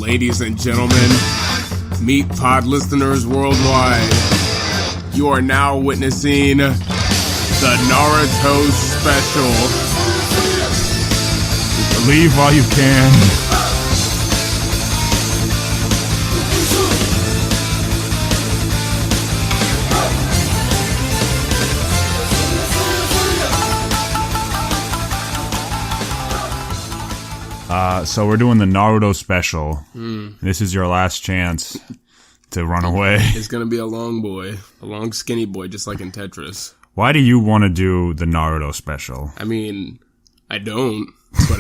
Ladies and gentlemen, meat pod listeners worldwide, you are now witnessing the Naruto special. Believe while you can. So we're doing the Naruto special. This is your last chance to run away. It's gonna be a long boy. A long skinny boy, just like in Tetris. Why do you want to do the Naruto special? I mean, I don't, but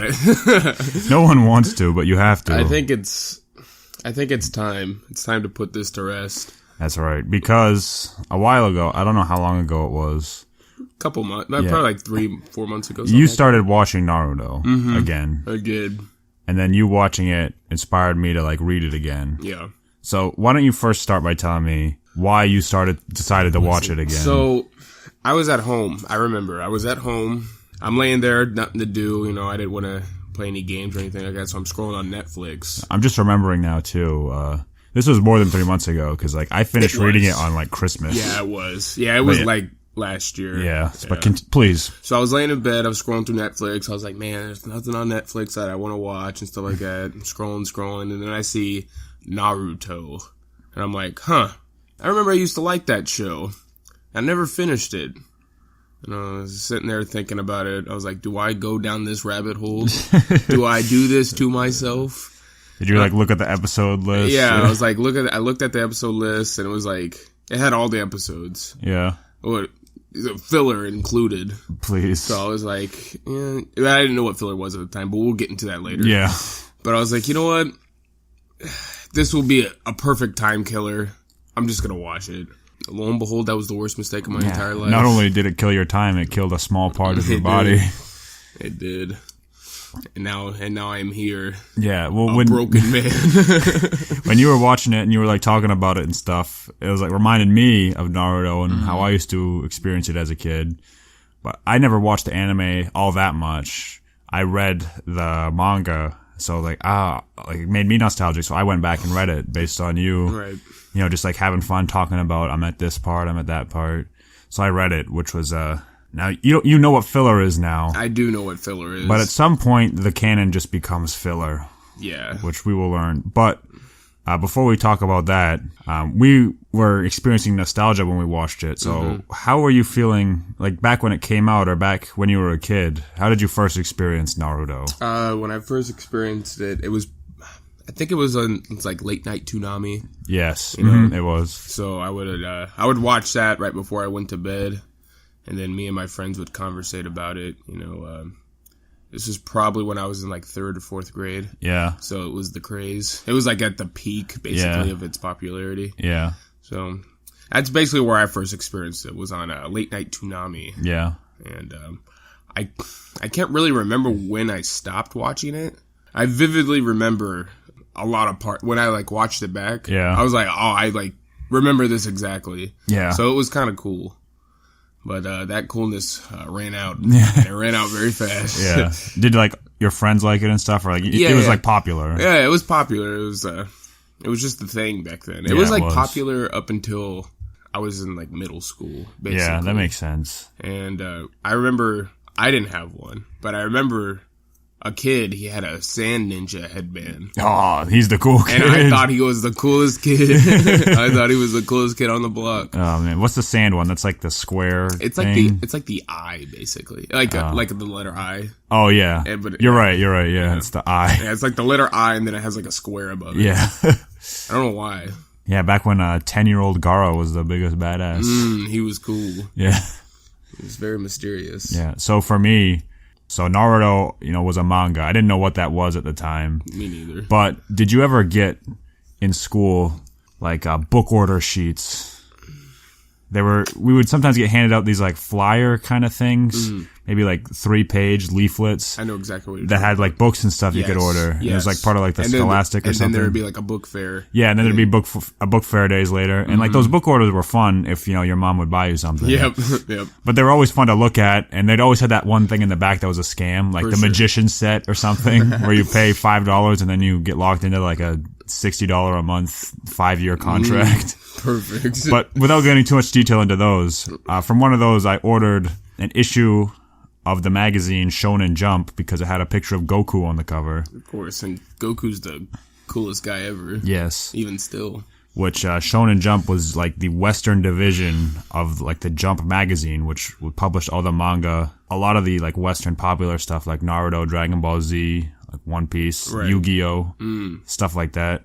No one wants to, but you have to. I think it's time. It's time to put this to rest. That's right. Because a while ago, I don't know how long ago it was. Couple months, probably like 3-4 months ago. You started watching Naruto again. I did. And then you watching it inspired me to like read it again. Yeah. So why don't you first start by telling me why you decided to watch it again? So I was at home. I remember I was at home. I'm laying there, nothing to do. You know, I didn't want to play any games or anything like that. So I'm scrolling on Netflix. I'm just remembering now too. This was more than 3 months ago because like I finished reading it on like Christmas. Yeah, it was. Yeah, it was like last year. Yeah. But please. So I was laying in bed. I was scrolling through Netflix. I was like, man, there's nothing on Netflix that I want to watch and stuff like that. I'm scrolling. And then I see Naruto. And I'm like, huh. I remember I used to like that show. I never finished it. And I was sitting there thinking about it. I was like, do I go down this rabbit hole? Do I do this to myself? Did you like look at the episode list? Yeah, I was like, I looked at the episode list and it was like, it had all the episodes. Yeah. Filler included. Please. So I was like, I didn't know what filler was at the time, but we'll get into that later. Yeah. But I was like, you know what? This will be a perfect time killer. I'm just going to watch it. Lo and behold, that was the worst mistake of my entire life. Not only did it kill your time, it killed a small part of your body. It did. And now I'm here. Yeah, well, a broken man. When you were watching it and you were like talking about it and stuff, it was like reminded me of Naruto and how I used to experience it as a kid. But I never watched the anime all that much. I read the manga, so like it made me nostalgic. So I went back and read it based on you. Right. You know, just like having fun talking about I'm at this part, I'm at that part. So I read it, which was now, you know what filler is now. I do know what filler is. But at some point, the canon just becomes filler. Yeah. Which we will learn. But before we talk about that, we were experiencing nostalgia when we watched it. So how were you feeling, like, back when it came out or back when you were a kid? How did you first experience Naruto? When I first experienced it, I think it was it's like late night Toonami. Yes, it was. So I would watch that right before I went to bed. And then me and my friends would conversate about it. You know, this is probably when I was in like 3rd or 4th grade. Yeah. So it was the craze. It was like at the peak, basically, of its popularity. Yeah. So that's basically where I first experienced it, was on late night Toonami. Yeah. And I can't really remember when I stopped watching it. I vividly remember a lot of when I like watched it back. Yeah. I was like, oh, I like remember this exactly. Yeah. So it was kind of cool. But that coolness ran out. It ran out very fast. Yeah. Did like your friends like it and stuff, or like it was like popular? Yeah, it was popular. It was just the thing back then. It was like popular up until I was in like middle school. Basically. Yeah, that makes sense. And I remember I didn't have one, but I remember a kid, he had a sand ninja headband. Oh, he's the cool kid. And I thought he was the coolest kid. I thought he was the coolest kid on the block. Oh man, what's the sand one? That's like the square thing? It's like the I, basically. Like the letter I. Oh yeah. You're right, yeah. It's the I. Yeah, it's like the letter I and then it has like a square above it. Yeah. I don't know why. Yeah, back when 10-year-old Garo was the biggest badass. He was cool. Yeah. He was very mysterious. Yeah. So for me, Naruto, was a manga. I didn't know what that was at the time. Me neither. But did you ever get in school like book order sheets? We would sometimes get handed out these like flyer kind of things, maybe like 3-page leaflets. I know exactly what you're that had like books and stuff you could order. Yes. It was like part of like the Scholastic or something. And then there would be like a book fair. Yeah, and then there'd be a book fair days later. And like those book orders were fun if, your mom would buy you something. Yep. But they were always fun to look at, and they'd always had that one thing in the back that was a scam, like magician set or something, where you pay $5 and then you get locked into like a $60 a month 5-year contract. Perfect. But without getting too much detail into those, from one of those I ordered an issue of the magazine Shonen Jump because it had a picture of Goku on the cover. Of course, and Goku's the coolest guy ever. Yes. Even still. Which Shonen Jump was like the Western division of like the Jump magazine, which would publish all the manga, a lot of the like Western popular stuff like Naruto, Dragon Ball Z, like One Piece, right. Yu-Gi-Oh, stuff like that.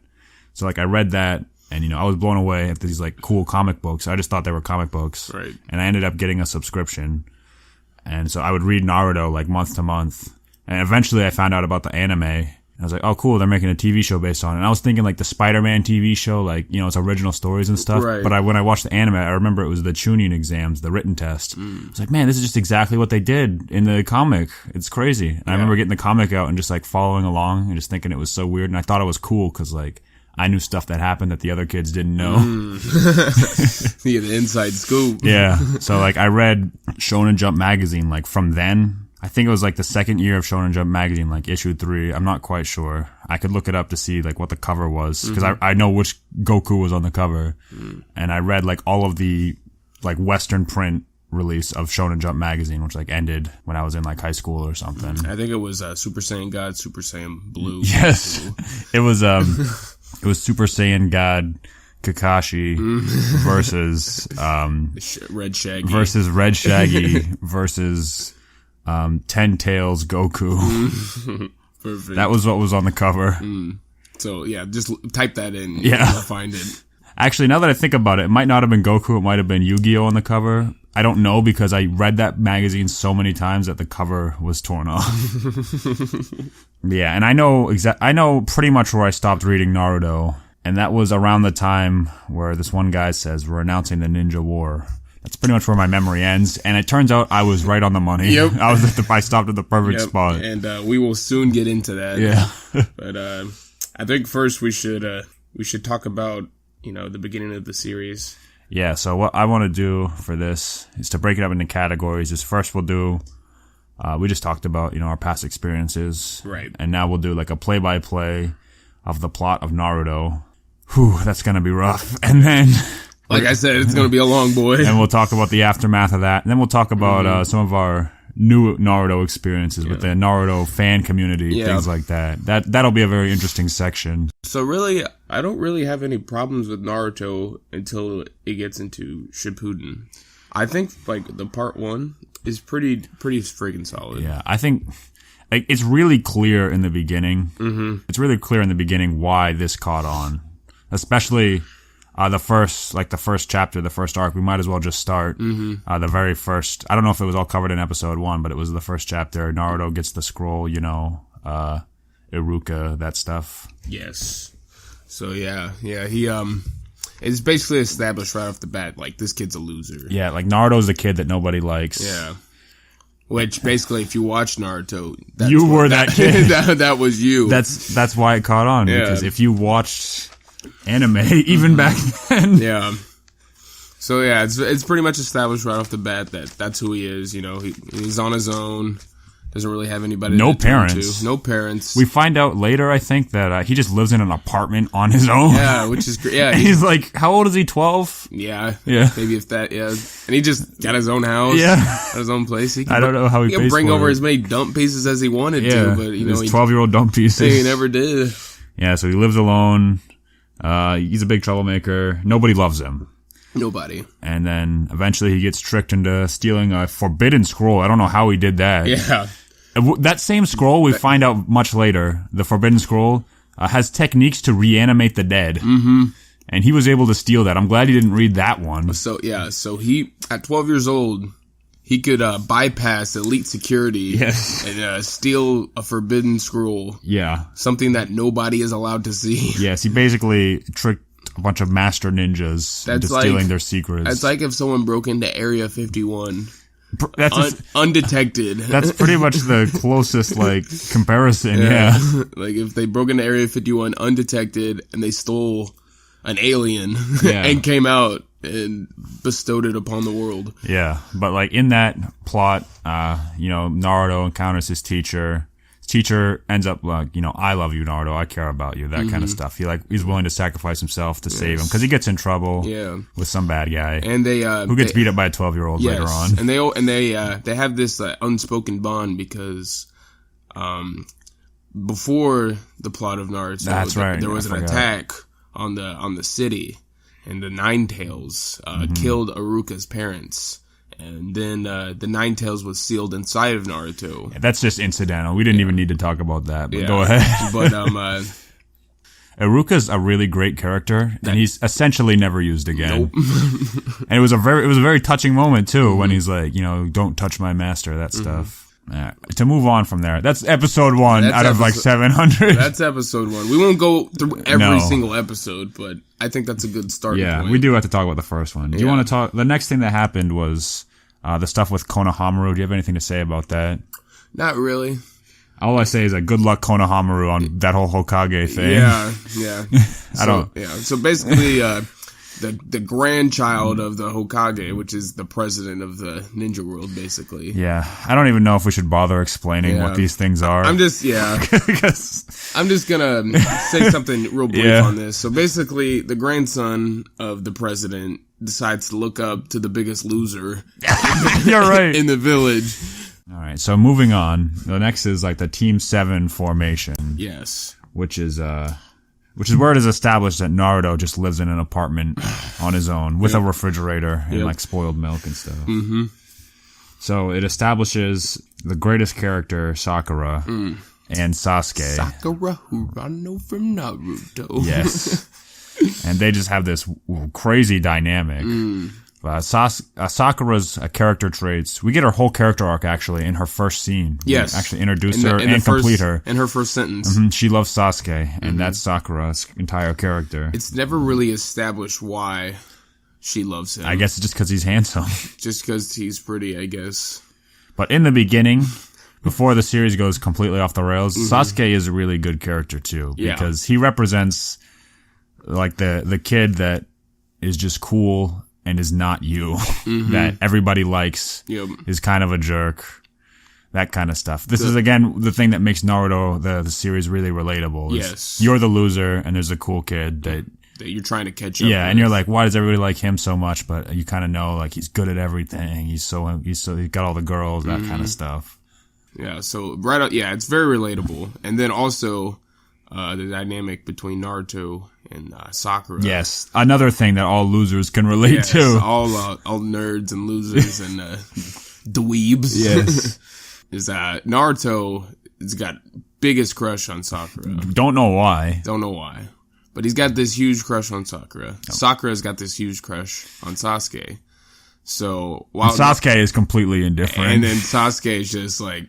So like I read that, and you know I was blown away at these like cool comic books. I just thought they were comic books, right? And I ended up getting a subscription, and so I would read Naruto like month to month, and eventually I found out about the anime. I was like, oh, cool, they're making a TV show based on it. And I was thinking, like, the Spider-Man TV show, like, you know, it's original stories and stuff. Right. But when I watched the anime, I remember it was the Chunin exams, the written test. I was like, man, this is just exactly what they did in the comic. It's crazy. And I remember getting the comic out and just, like, following along and just thinking it was so weird. And I thought it was cool because, like, I knew stuff that happened that the other kids didn't know. Yeah, the inside scoop. Yeah. So, like, I read Shonen Jump magazine, like, from then. I think it was like the second year of Shonen Jump magazine, like issue 3. I'm not quite sure. I could look it up to see like what the cover was because I know which Goku was on the cover, and I read like all of the like Western print release of Shonen Jump magazine, which like ended when I was in like high school or something. I think it was Super Saiyan God, Super Saiyan Blue. Yes, it was Super Saiyan God Kakashi versus Red Shaggy versus 10 Tails Goku. Perfect. That was what was on the cover. So yeah, just type that in. Yeah. You'll find it. Actually, now that I think about it, it might not have been Goku. It might have been Yu-Gi-Oh on the cover. I don't know because I read that magazine so many times that the cover was torn off. Yeah, and I know pretty much where I stopped reading Naruto, and that was around the time where this one guy says we're announcing the Ninja War. That's pretty much where my memory ends, and it turns out I was right on the money. Yep. I stopped at the perfect spot. And we will soon get into that. Yeah. But I think first we should talk about, you know, the beginning of the series. Yeah, so what I want to do for this is to break it up into categories. Is first we'll do we just talked about, you know, our past experiences. Right. And now we'll do like a play-by-play of the plot of Naruto. Whew, that's going to be rough. And then like I said, it's going to be a long boy. And we'll talk about the aftermath of that. And then we'll talk about some of our new Naruto experiences with the Naruto fan community, things like that. That'll be a very interesting section. So really, I don't really have any problems with Naruto until it gets into Shippuden. I think, like, the part 1 is pretty freaking solid. Yeah, I think like, it's really clear in the beginning. It's really clear in the beginning why this caught on. Especially the first chapter, the first arc. We might as well just start. The very first. I don't know if it was all covered in episode 1, but it was the first chapter. Naruto gets the scroll, you know, Iruka, that stuff. Yes. So yeah, he it's basically established right off the bat, like, this kid's a loser. Yeah, like Naruto's the kid that nobody likes. Yeah. Which basically, if you watch Naruto, you were that kid. that was you. That's why it caught on. Yeah. Because if you watched anime even back then. Yeah. So yeah, it's pretty much established right off the bat that that's who he is. You know, he's on his own. Doesn't really have anybody. No to turn parents. To. No parents. We find out later, I think, that he just lives in an apartment on his own. Yeah, which is great. Yeah, he's like, how old is he? 12? Yeah. Yeah. Maybe if that. Yeah. And he just got his own house. Yeah. Got his own place. I don't know how he could bring over as many dump pieces as he wanted to, but you know, his 12-year-old dump pieces. He never did. Yeah. So he lives alone. He's a big troublemaker. Nobody loves him. Nobody. And then eventually he gets tricked into stealing a forbidden scroll. I don't know how he did that. Yeah. That same scroll, we find out much later, the forbidden scroll, has techniques to reanimate the dead. And he was able to steal that. I'm glad he didn't read that one. So he, at 12 years old, he could bypass elite security and steal a forbidden scroll. Yeah. Something that nobody is allowed to see. Yes, he basically tricked a bunch of master ninjas into stealing their secrets. It's like if someone broke into Area 51 undetected. That's pretty much the closest, like, comparison, yeah. Like, if they broke into Area 51 undetected and they stole an alien and came out and bestowed it upon the world. Yeah, but, like, in that plot, you know, Naruto encounters his teacher, teacher ends up like, I love you, Naruto. I care about you. That kind of stuff. He's willing to sacrifice himself to save him because he gets in trouble with some bad guy and who gets beat up by a 12-year-old later on. And they have this unspoken bond because before the plot of Naruto, there was an attack on the city, and the Nine Tails killed Iruka's parents. And then the Nine Tails was sealed inside of Naruto. Yeah, that's just incidental. We didn't even need to talk about that. But go ahead. But Iruka's a really great character, and he's essentially never used again. Nope. And it was a very touching moment too when he's like, don't touch my master, that stuff. To move on from there, that's episode 1 out of like 700. That's episode 1. We won't go through every single episode, but I think that's a good starting point. Yeah, we do have to talk about the first one. Do you want to talk? The next thing that happened was the stuff with Konohamaru. Do you have anything to say about that? Not really. All I say is good luck Konohamaru on that whole Hokage thing. Yeah. So basically, the grandchild of the Hokage, which is the president of the ninja world, basically. Yeah. I don't even know if we should bother explaining what these things are. I'm just gonna say something real brief on this. So basically, the grandson of the president decides to look up to the biggest loser You're right. in the village. All right. So moving on. The next is like the Team 7 formation. Yes. Which is where it is established that Naruto just lives in an apartment on his own with a refrigerator and like spoiled milk and stuff. Mm-hmm. So it establishes the greatest character, Sakura, and Sasuke. Sakura who run from Naruto. Yes. And they just have this crazy dynamic. Sakura's character traits, we get her whole character arc actually in her first scene. Yes. We actually introduce her and complete her. In her first sentence. She loves Sasuke, and that's Sakura's entire character. It's never really established why she loves him. I guess it's just because he's handsome. Just because he's pretty, I guess. But in the beginning, before the series goes completely off the rails, Sasuke is a really good character too. Because he represents like the kid that is just cool and is not you, that everybody likes, is kind of a jerk, that kind of stuff. This is, again, the thing that makes Naruto, the series, really relatable. Yes. You're the loser, and there's a cool kid that you're trying to catch up with. And you're like, why does everybody like him so much? But you kind of know, like, he's good at everything. He's got all the girls, that kind of stuff. Yeah, so it's very relatable. And then also, the dynamic between Naruto and Sakura. Yes, another thing that all losers can relate to. All nerds and losers and dweebs. Yes, is Naruto has got biggest crush on Sakura. Don't know why, but he's got this huge crush on Sakura. Sakura's got this huge crush on Sasuke. So while Sasuke is completely indifferent, and then Sasuke is just like,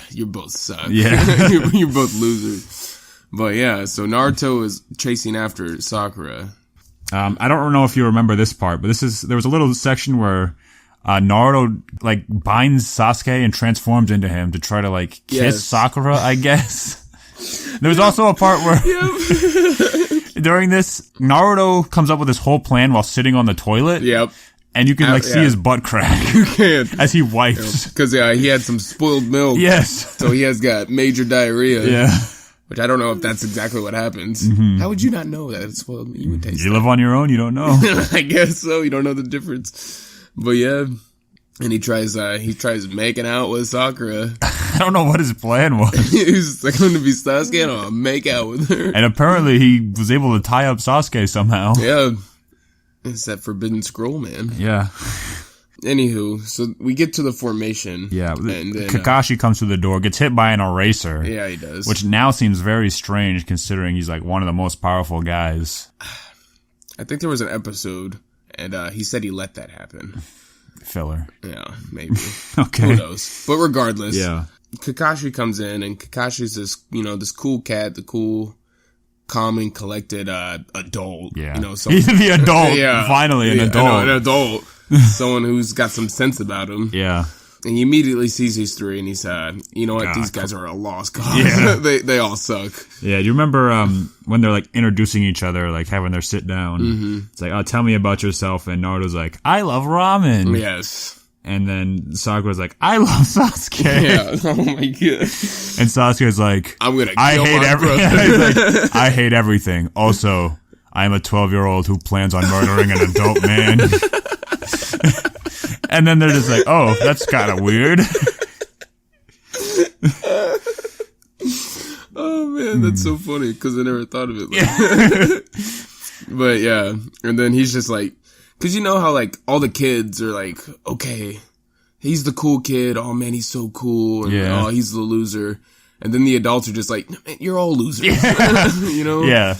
you both suck. Yeah, you're both losers. But yeah, so Naruto is chasing after Sakura. I don't know if you remember this part, but there was a little section where Naruto like binds Sasuke and transforms into him to try to like kiss Sakura, I guess. There was also a part where during this, Naruto comes up with this whole plan while sitting on the toilet. Yep. And you can like see his butt crack. You can. As he wipes. Because he had some spoiled milk. Yes. So he has got major diarrhea. Yeah. Which I don't know if that's exactly what happens. How would you not know that it's spoiled? You would taste. You live on your own. You don't know. I guess so. You don't know the difference. But yeah, and he tries making out with Sakura. I don't know what his plan was. He's like, going to be Sasuke and I'll make out with her. And apparently he was able to tie up Sasuke somehow. Yeah, it's that forbidden scroll, man. Yeah. Anywho, so we get to the formation. Yeah, and then, Kakashi comes through the door, gets hit by an eraser. Yeah, he does. Which now seems very strange considering he's like one of the most powerful guys. I think there was an episode, and he said he let that happen. Filler. Yeah, maybe. Okay. Who knows? But regardless, yeah. Kakashi comes in, and Kakashi's this cool cat, the cool, calm and collected adult. Yeah. He's the adult. Finally, an adult. An adult. Someone who's got some sense about him. Yeah. And he immediately sees these three and he's you know what, these guys are a lost cause. Yeah. they all suck. Yeah, do you remember when they're like introducing each other, like having their sit down? It's like, oh, tell me about yourself, and Naruto's like, I love ramen. Yes. And then Sakura's like, I love Sasuke. Yeah. Oh my god. And Sasuke's like, I'm gonna kill my brother. He's like, I hate everything. Also, I am a 12-year-old who plans on murdering an adult man. And then they're just like, oh, that's kind of weird. Oh man, that's so funny because I never thought of it like that. But yeah, and then he's just like, because you know how like all the kids are like, okay, he's the cool kid. Oh man, he's so cool. And, Yeah. oh, he's the loser. And then the adults are just like, man, you're all losers. You know? Yeah.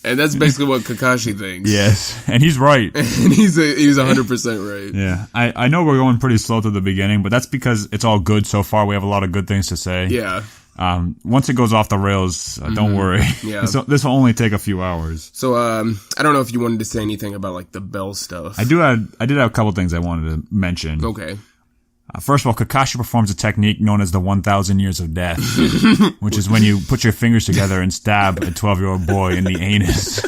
And that's basically what Kakashi thinks. Yes. And he's right. And he's 100% right. Yeah. I know we're going pretty slow to the beginning, but that's because it's all good so far. We have a lot of good things to say. Yeah. Once it goes off the rails, don't worry. Yeah. This will only take a few hours. So, I don't know if you wanted to say anything about like the bell stuff. I did have a couple things I wanted to mention. Okay. First of all, Kakashi performs a technique known as the 1,000 years of death, which is when you put your fingers together and stab a 12-year-old boy in the anus.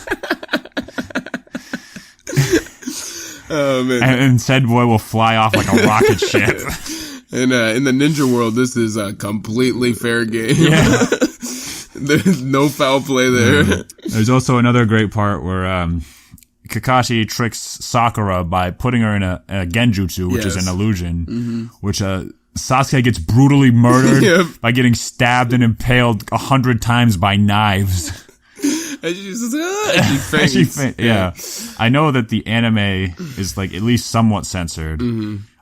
Oh man. And said boy will fly off like a rocket ship. And in the ninja world, this is a completely fair game. Yeah. There's no foul play there. There's also another great part where Kakashi tricks Sakura by putting her in a genjutsu, which is an illusion, which Sasuke gets brutally murdered by getting stabbed and impaled 100 times by knives. And she says, and she faints. Yeah. I know that the anime is like at least somewhat censored.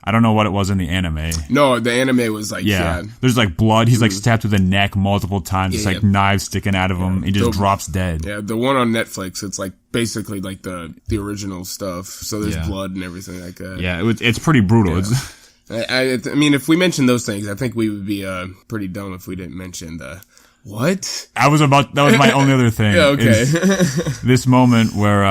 I don't know what it was in the anime. No, the anime was like, There's like blood. He's like stabbed through the neck multiple times. It's like knives sticking out of him. He just drops dead. Yeah, the one on Netflix, it's like basically like the original stuff. So there's blood and everything like that. Yeah, it's pretty brutal. Yeah. I mean, if we mentioned those things, I think we would be pretty dumb if we didn't mention the what? That was my only other thing. Yeah, okay. This moment where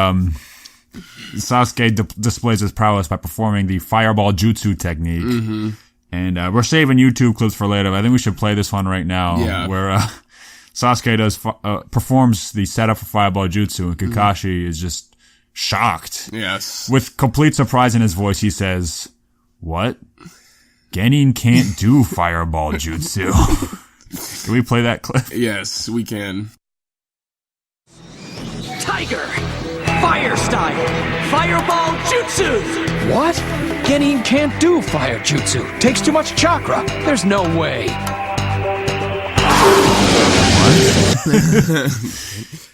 Sasuke displays his prowess by performing the fireball jutsu technique. And we're saving YouTube clips for later, but I think we should play this one right now, where Sasuke performs the setup for fireball jutsu, and Kakashi is just shocked. Yes. With complete surprise in his voice, he says, "What? Genin can't do fireball jutsu." Can we play that clip? Yes, we can. Tiger! Fire style! Fireball jutsu! What? Genin can't do fire jutsu. Takes too much chakra. There's no way.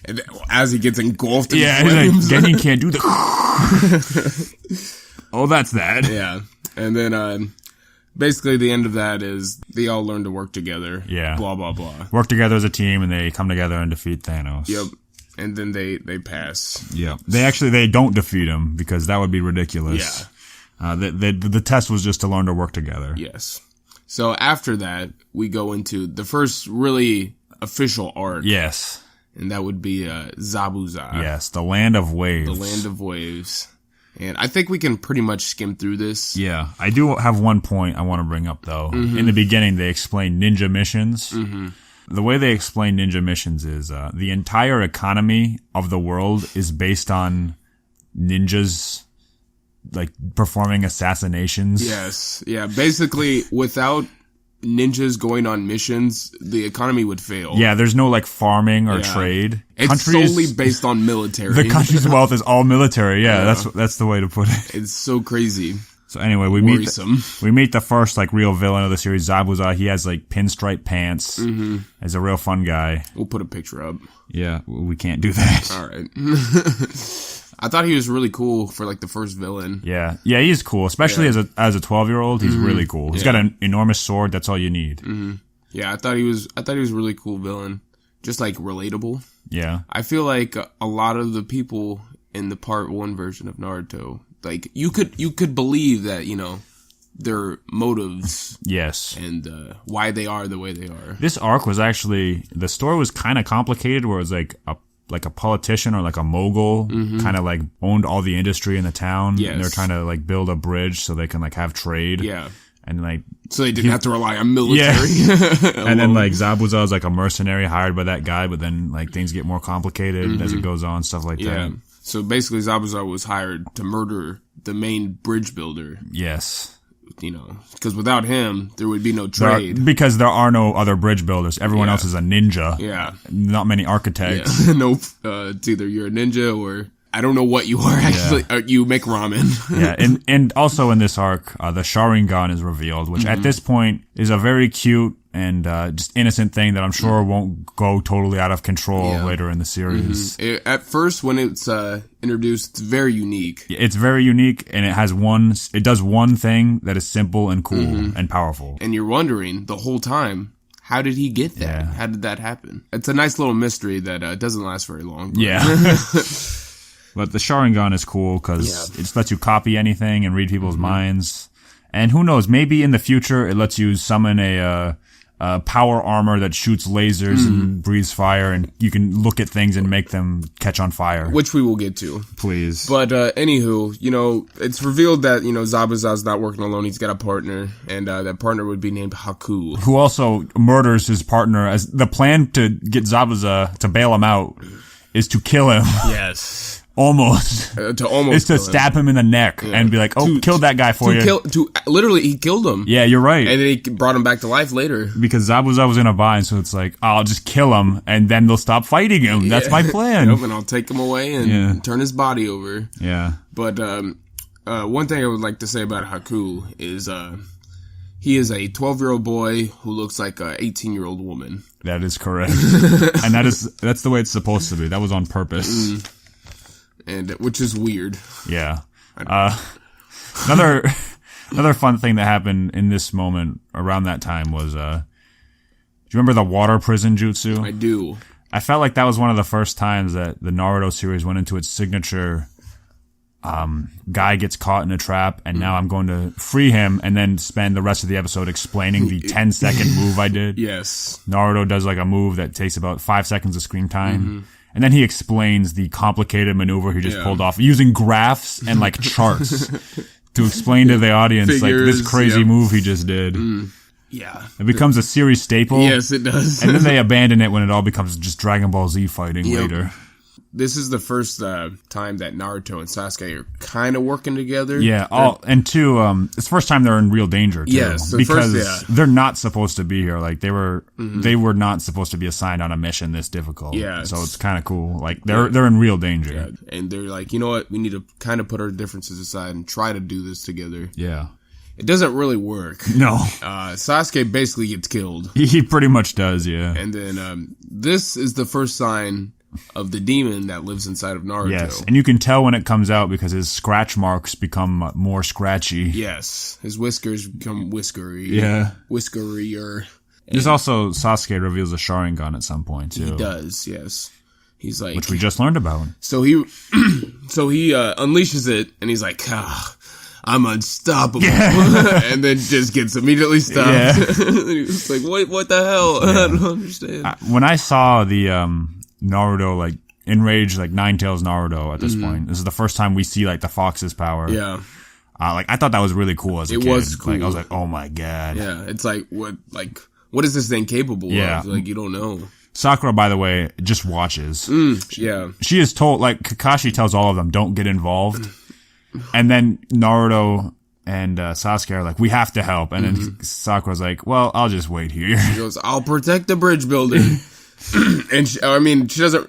And as he gets engulfed in he's flames. like, Genin can't do the... Oh, that's that. Yeah. And then, basically the end of that is they all learn to work together. Yeah. Blah, blah, blah. Work together as a team, and they come together and defeat Thanos. Yep. And then they pass. Yeah. They don't defeat him, because that would be ridiculous. Yeah. The test was just to learn to work together. Yes. So after that, we go into the first really official arc. Yes. And that would be Zabuza. Yes, the Land of Waves. The Land of Waves. And I think we can pretty much skim through this. Yeah. I do have one point I want to bring up, though. In the beginning, they explain ninja missions. The way they explain ninja missions is the entire economy of the world is based on ninjas like performing assassinations. Yes. Yeah. Basically, without ninjas going on missions, the economy would fail. Yeah, there's no like farming or trade. It's solely based on military. The country's wealth is all military. Yeah, that's the way to put it. It's so crazy. So anyway, we meet the first like real villain of the series, Zabuza. He has like pinstripe pants. He's a real fun guy. We'll put a picture up. Yeah, we can't do that. All right. I thought he was really cool for like the first villain. Yeah, he's cool, especially as a 12-year-old. He's really cool. He's got an enormous sword. That's all you need. Yeah, I thought he was a really cool villain. Just like relatable. Yeah, I feel like a lot of the people in the part 1 version of Naruto, like you could believe that, you know, their motives. Yes. And why they are the way they are. This arc was actually, the story was kind of complicated, where it was like a politician or like a mogul kind of like owned all the industry in the town. Yes. And they're trying to like build a bridge so they can like have trade. Yeah. And like, so they didn't have to rely on military. Yeah. And then like Zabuza is like a mercenary hired by that guy, but then like things get more complicated as it goes on, stuff like that. So basically Zabuza was hired to murder the main bridge builder. Yes. because without him, there would be no trade. Because there are no other bridge builders. Everyone else is a ninja. Yeah. Not many architects. Yeah. Nope. It's either you're a ninja or I don't know what you are actually. Yeah. You make ramen. Yeah, and also in this arc, the Sharingan is revealed, which at this point is a very cute and just innocent thing that I'm sure won't go totally out of control later in the series. At first, when it's introduced, it's very unique. It's very unique, and it does one thing that is simple and cool and powerful. And you're wondering the whole time, how did he get that? Yeah. How did that happen? It's a nice little mystery that doesn't last very long. Yeah. But the Sharingan is cool because it just lets you copy anything and read people's minds. And who knows, maybe in the future it lets you summon a power armor that shoots lasers and breathes fire, and you can look at things and make them catch on fire. Which we will get to. Please. But anywho, it's revealed that, Zabuza's not working alone. He's got a partner, and that partner would be named Haku. Who also murders his partner. As the plan to get Zabuza to bail him out is to kill him. Yes. Almost. It's to stab him in the neck and be like, killed that guy for you. Literally, he killed him. Yeah, you're right. And then he brought him back to life later. Because Zabuza was in a bind, so it's like, I'll just kill him, and then they'll stop fighting him. Yeah. That's my plan. And I'll take him away and turn his body over. Yeah. But one thing I would like to say about Haku is he is a 12-year-old boy who looks like a 18-year-old woman. That is correct. And that's the way it's supposed to be. That was on purpose. And which is weird. Yeah. Another fun thing that happened in this moment around that time was, do you remember the water prison jutsu? I do. I felt like that was one of the first times that the Naruto series went into its signature, guy gets caught in a trap, and now I'm going to free him, and then spend the rest of the episode explaining the 10-second move I did. Yes. Naruto does like a move that takes about 5 seconds of screen time. And then he explains the complicated maneuver he just pulled off using graphs and like charts to explain to the audience like this crazy move he just did. Yeah. It becomes a series staple. Yes, it does. And then they abandon it when it all becomes just Dragon Ball Z fighting later. This is the first time that Naruto and Sasuke are kind of working together. Yeah, and two, it's the first time they're in real danger too. Yes, because they're not supposed to be here. Like they were not supposed to be assigned on a mission this difficult. Yeah, so it's kind of cool. Like they're in real danger. Yeah. And they're like, you know what? We need to kind of put our differences aside and try to do this together. Yeah. It doesn't really work. No. Sasuke basically gets killed. He pretty much does, yeah. And then this is the first sign of the demon that lives inside of Naruto. Yes, and you can tell when it comes out because his scratch marks become more scratchy. Yes, his whiskers become whiskery. Yeah. Whiskerier. There's also Sasuke reveals a Sharingan at some point, too. He does, yes. He's like... Which we just learned about. So he unleashes it, and he's like, I'm unstoppable. Yeah. And then just gets immediately stopped. Yeah. He's like, what the hell? Yeah. I don't understand. When I saw the... Naruto, like, enraged, like, Ninetales Naruto at this point. This is the first time we see, like, the fox's power. Yeah. I thought that was really cool as a kid. It was cool. Like, I was like, oh my god. Yeah, it's like, what is this thing capable of? Like, you don't know. Sakura, by the way, just watches. Yeah. She is told, like, Kakashi tells all of them, don't get involved. And then Naruto and Sasuke are like, we have to help. And then Sakura's like, well, I'll just wait here. She goes, I'll protect the bridge building. And she doesn't.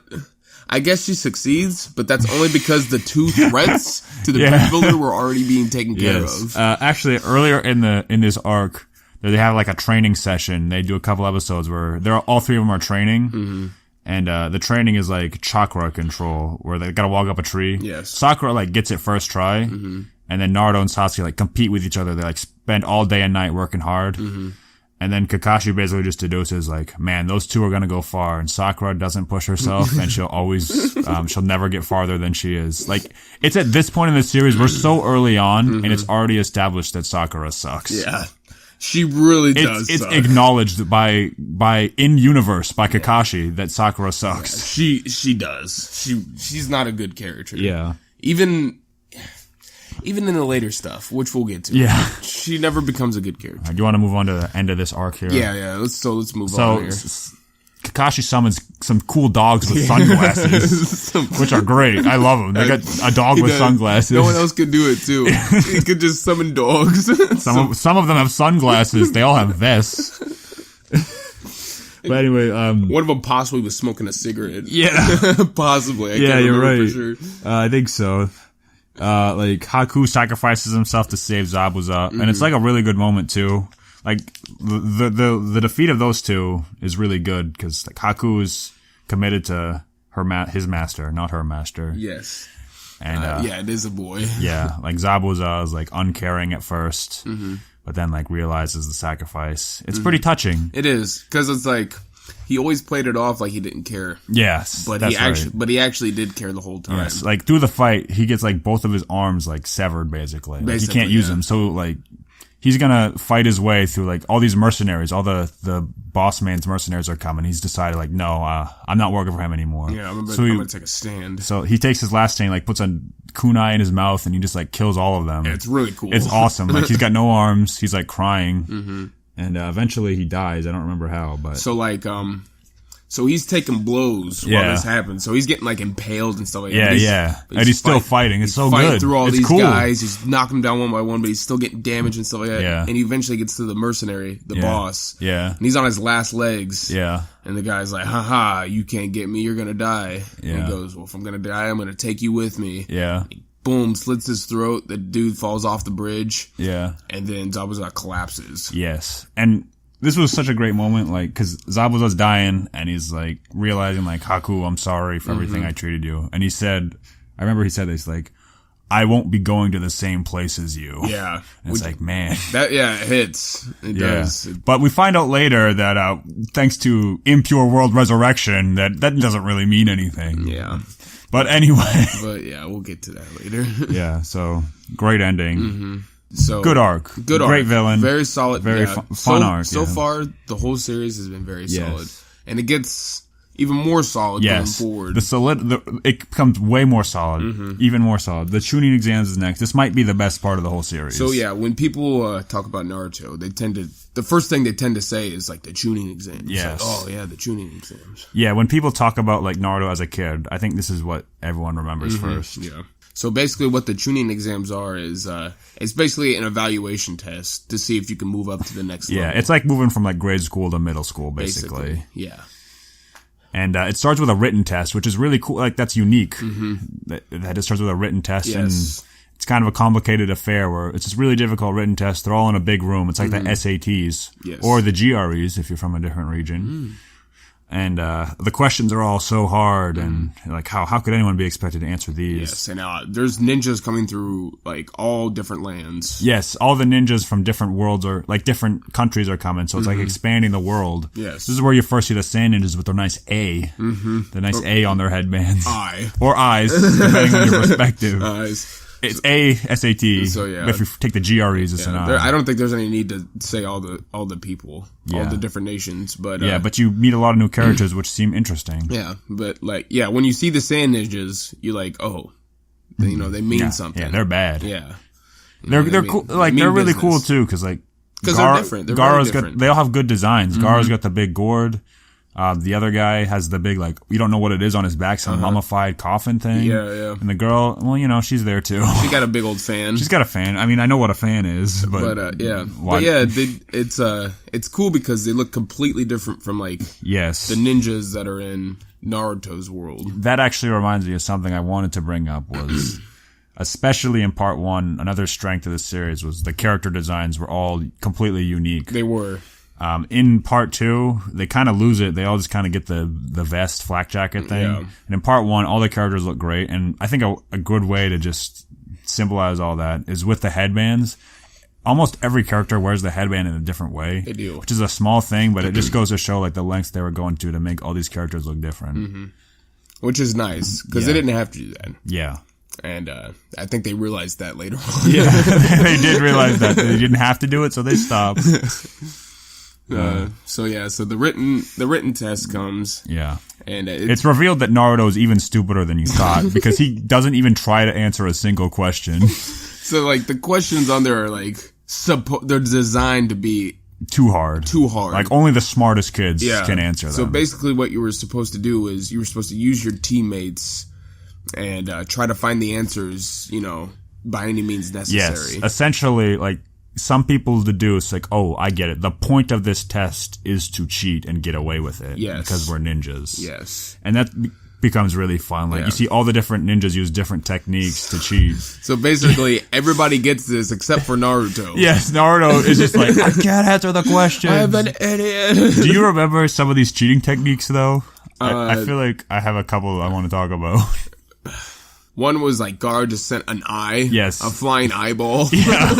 I guess she succeeds, but that's only because the two threats to the bridge builder were already being taken care of. Actually, earlier in this arc, they have like a training session. They do a couple episodes where all three of them are training, and the training is like chakra control, where they gotta walk up a tree. Yes, Sakura like gets it first try, and then Naruto and Sasuke like compete with each other. They like spend all day and night working hard. And then Kakashi basically just deduces, like, man, those two are going to go far. And Sakura doesn't push herself, and she'll always, she'll never get farther than she is. Like, it's at this point in the series, we're so early on, and it's already established that Sakura sucks. Yeah. She really does It's suck. acknowledged by in-universe, by Kakashi, that Sakura sucks. Yeah, she does. She's not a good character. Yeah. Even in the later stuff, which we'll get to. Yeah. She never becomes a good character. Do you want to move on to the end of this arc here? Yeah. Let's move on here. Kakashi summons some cool dogs with sunglasses, which are great. I love them. They got a dog with sunglasses. No one else could do it too. He could just summon dogs. Some of them have sunglasses. They all have vests. But anyway, one of them possibly was smoking a cigarette. Yeah, possibly. You're right. For sure. I think so. Like Haku sacrifices himself to save Zabuza, and it's like a really good moment too. Like the defeat of those two is really good because like Haku is committed to his master, not her master. Yes. And yeah, it is a boy. Yeah, like Zabuza is like uncaring at first, but then like realizes the sacrifice. It's pretty touching. It is because it's like he always played it off like he didn't care. Yes, but he actually did care the whole time. Yes, like through the fight, he gets like both of his arms like severed basically. Like, he can't use them, so like he's gonna fight his way through like all these mercenaries. All the boss man's mercenaries are coming. He's decided like, no, I'm not working for him anymore. Yeah, I'm gonna take a stand. So he takes his last stand, like puts a kunai in his mouth, and he just like kills all of them. Yeah, it's really cool. It's awesome. Like he's got no arms. He's like crying, and eventually he dies. I don't remember how, but so like so he's taking blows while this happens. So he's getting like impaled and stuff like that. Yeah. And he's still fighting. It's so good. Through all it's these cool. guys. He's knocking them down one by one, but he's still getting damage and stuff like that. Yeah. And he eventually gets to the mercenary, the boss. Yeah. And he's on his last legs. Yeah. And the guy's like, haha, you can't get me. You're going to die. Yeah. And he goes, well, if I'm going to die, I'm going to take you with me. Yeah. Boom, slits his throat. The dude falls off the bridge. Yeah. And then Zabuza collapses. Yes. And this was such a great moment, like, cause Zabuza's dying, and he's, like, realizing, like, Haku, I'm sorry for everything I treated you. And he said, I remember he said this, like, I won't be going to the same place as you. Yeah. And it's like, man. It hits. It does. But we find out later that, thanks to Impure World Resurrection, that doesn't really mean anything. Yeah. But anyway. But yeah, we'll get to that later. Yeah, so, great ending. So good arc, great villain, very solid, very fun arc. So far, the whole series has been very solid, and it gets even more solid going forward. It becomes way more solid, even more solid. The Chunin exams is next. This might be the best part of the whole series. So yeah, when people talk about Naruto, the first thing they tend to say is like the Chunin exams. Yes. Like, oh yeah, the Chunin exams. Yeah, when people talk about like Naruto as a kid, I think this is what everyone remembers first. Yeah. So basically what the Chunin exams are is, it's basically an evaluation test to see if you can move up to the next level. Yeah, it's like moving from like grade school to middle school, basically. Yeah. And it starts with a written test, which is really cool. Like, that's unique. That it starts with a written test. And it's kind of a complicated affair where it's this really difficult written test. They're all in a big room. It's like the SATs. Or the GREs if you're from a different region. And the questions are all so hard, and like how could anyone be expected to answer these? Yes, and there's ninjas coming through like all different lands. Yes, all the ninjas from different worlds or like different countries are coming, so it's like expanding the world. Yes, this is where you first see the sand ninjas with their nice A, the nice A on their headbands, or eyes, depending on your perspective. Eyes. It's A SAT. So yeah, if you take the GREs, it's an I. I don't think there's any need to say all the people, all the different nations, but but you meet a lot of new characters which seem interesting. Yeah, but like when you see the sand ninjas, you're like, oh, they mean something. Yeah, they're bad. Yeah, they're cool. Like they're really cool too, because they're different. They're very different. They all have good designs. Gaara's got the big gourd. The other guy has the big, like, you don't know what it is on his back, some mummified coffin thing. Yeah. And the girl, well, she's there too. She got a big old fan. She's got a fan. I mean, I know what a fan is, but it's cool because they look completely different from, like, the ninjas that are in Naruto's world. That actually reminds me of something I wanted to bring up was, especially in part 1, another strength of the series was the character designs were all completely unique. They were. In part 2, they kind of lose it. They all just kind of get the vest, flak jacket thing. Yeah. And in part 1, all the characters look great. And I think a good way to just symbolize all that is with the headbands. Almost every character wears the headband in a different way. They do. Which is a small thing, but it just goes to show like the lengths they were going to make all these characters look different. Which is nice, because they didn't have to do that. Yeah. And I think they realized that later on. Yeah, they did realize that. They didn't have to do it, so they stopped. So the written test comes. Yeah. And it's revealed that Naruto is even stupider than you thought because he doesn't even try to answer a single question. So like the questions on there are like they're designed to be too hard. Too hard. Like, only the smartest kids can answer them. So basically what you were supposed to do is you were supposed to use your teammates and try to find the answers, you know, by any means necessary. Yes. Essentially, like, some people deduce, like, oh, I get it. The point of this test is to cheat and get away with it. Yes. Because we're ninjas. Yes. And that becomes really fun. Like, you see all the different ninjas use different techniques to cheat. So basically, everybody gets this except for Naruto. Yes, Naruto is just like, I can't answer the question. I'm an idiot. Do you remember some of these cheating techniques, though? I feel like I have a couple I want to talk about. One was like Gar just sent an eye. Yes. A flying eyeball. Yeah.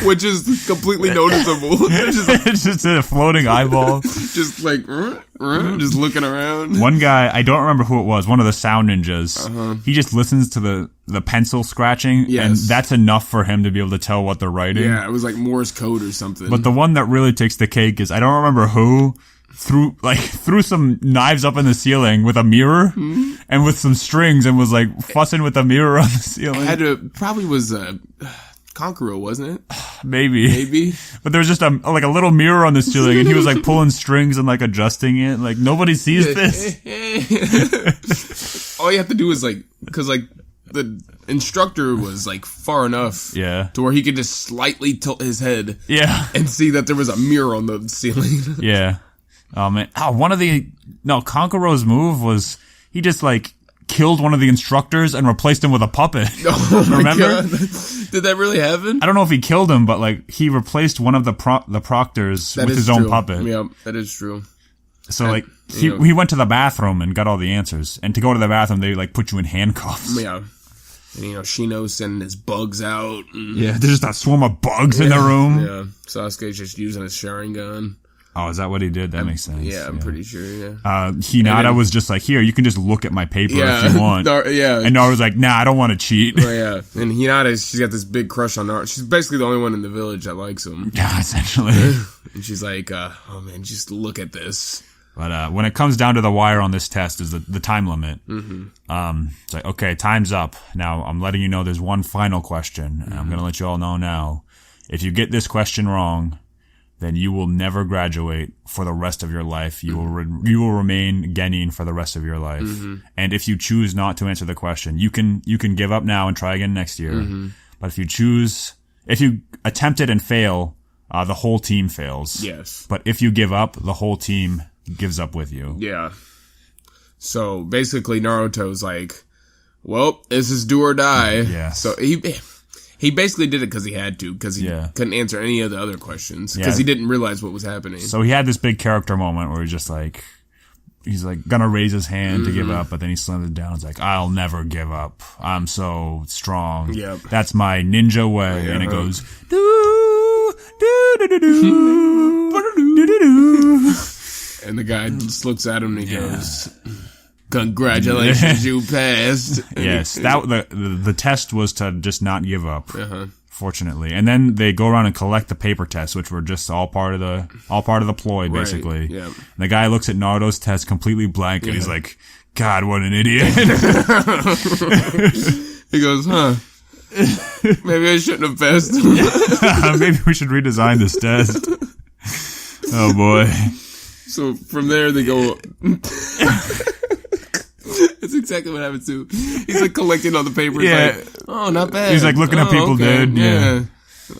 Which is completely noticeable. It's just a floating eyeball. Just like, just looking around. One guy, I don't remember who it was, one of the sound ninjas. He just listens to the pencil scratching, and that's enough for him to be able to tell what they're writing. Yeah, it was like Morse code or something. But the one that really takes the cake is, I don't remember who, threw some knives up in the ceiling with a mirror and with some strings and was like fussing with the mirror on the ceiling. Probably was Conqueror, wasn't it? Maybe. But there was just a little mirror on the ceiling and he was like pulling strings and like adjusting it. Like, nobody sees this. All you have to do is cause the instructor was like far enough to where he could just slightly tilt his head and see that there was a mirror on the ceiling. Yeah. Oh man. Conqueror's move was he just like killed one of the instructors and replaced him with a puppet. Oh my Remember? God. Did that really happen? I don't know if he killed him, but like he replaced one of the proctors with his own puppet. Yeah, that is true. So like he went to the bathroom and got all the answers. And to go to the bathroom, they like put you in handcuffs. Yeah. And Shino's sending his bugs out. There's just a swarm of bugs in the room. Yeah. Sasuke's just using his Sharingan. Oh, is that what he did? That makes sense. Yeah, I'm pretty sure, yeah. Hinata was just like, here, you can just look at my paper if you want. And Naruto's like, nah, I don't want to cheat. Oh, yeah. And Hinata, she's got this big crush on Naruto. She's basically the only one in the village that likes him. Yeah, essentially. And she's like, oh man, just look at this. But when it comes down to the wire on this test is the time limit. It's like, okay, time's up. Now, I'm letting you know there's one final question. And I'm going to let you all know now. If you get this question wrong, then you will never graduate for the rest of your life. You will remain Genin for the rest of your life. And if you choose not to answer the question, you can give up now and try again next year. But if you attempt it and fail, the whole team fails. Yes. But if you give up, the whole team gives up with you. Yeah. So basically Naruto's like, well, this is do or die. Yeah. So he basically did it because he had to, because he couldn't answer any of the other questions, because he didn't realize what was happening. So he had this big character moment where he's gonna raise his hand to give up, but then he slams it down. It's like, I'll never give up. I'm so strong. Yep. That's my ninja way. And it goes, do, do, do, do, do, do, do, do. And the guy just looks at him and he goes, congratulations, you passed. Yes, the test was to just not give up. Fortunately, and then they go around and collect the paper tests, which were just all part of the ploy, basically. Right. Yeah. The guy looks at Naruto's test completely blank, and he's like, "God, what an idiot!" He goes, "Huh? Maybe I shouldn't have passed." Maybe we should redesign this test. Oh boy! So from there they go. That's exactly what happens too. He's like collecting all the papers. Yeah. Like, oh, not bad. He's like looking at people dead. Yeah.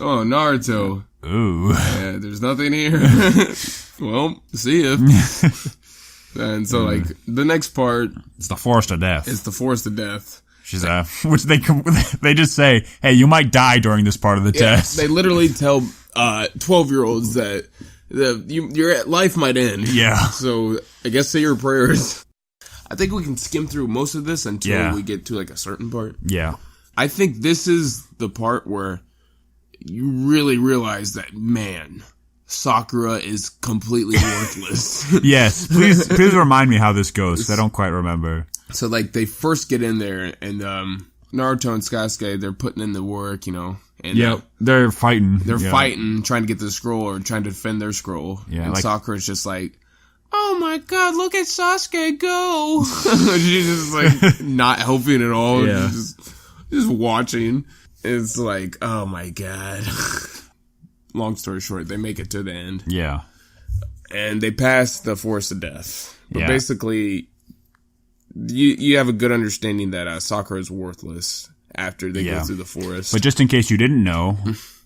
Oh, Naruto. Ooh. Yeah, there's nothing here. Well, see ya. And so, like, the next part. It's the forest of death. It's the forest of death. She's which they just say, hey, you might die during this part of the test. They literally tell 12-year-olds that your life might end. Yeah. So I guess say your prayers. I think we can skim through most of this until we get to like a certain part. Yeah. I think this is the part where you really realize that, man, Sakura is completely worthless. Yes. Please remind me how this goes, 'cause I don't quite remember. So like they first get in there and Naruto and Sasuke, they're putting in the work, and they're fighting. They're fighting, trying to get the scroll or trying to defend their scroll. Yeah, and Sakura's just like, oh my god, look at Sasuke go. She's just like not helping at all. Yeah. Just watching. It's like, oh my god. long story short, they make it to the end. Yeah. And they pass the Forest of Death. But Yeah. basically, you have a good understanding that Sakura is worthless after they go through the forest. But just in case you didn't know,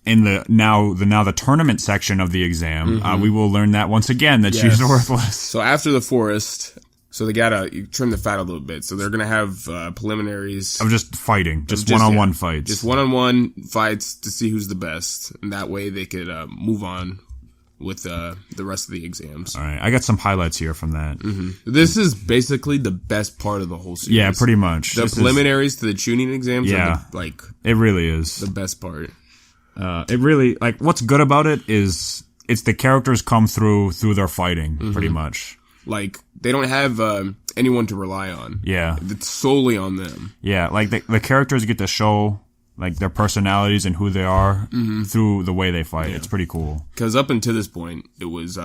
in the now the tournament section of the exam, we will learn that once again that she's worthless. So after the forest, so they gotta trim the fat a little bit. So they're gonna have preliminaries Of just fighting, just one-on-one fights. just one-on-one fights to see who's the best, and that way they could move on with the rest of the exams. All right, I got some highlights here from that. This is basically the best part of the whole series. Yeah, pretty much. The preliminaries to the tuning exams Yeah. are It really is. the best part. It really, like, what's good about it is it's the characters come through their fighting, pretty much. Like, they don't have anyone to rely on. Yeah. It's solely on them. Yeah, like, the characters get to show, like, their personalities and who they are through the way they fight. It's pretty cool. Because up until this point, it was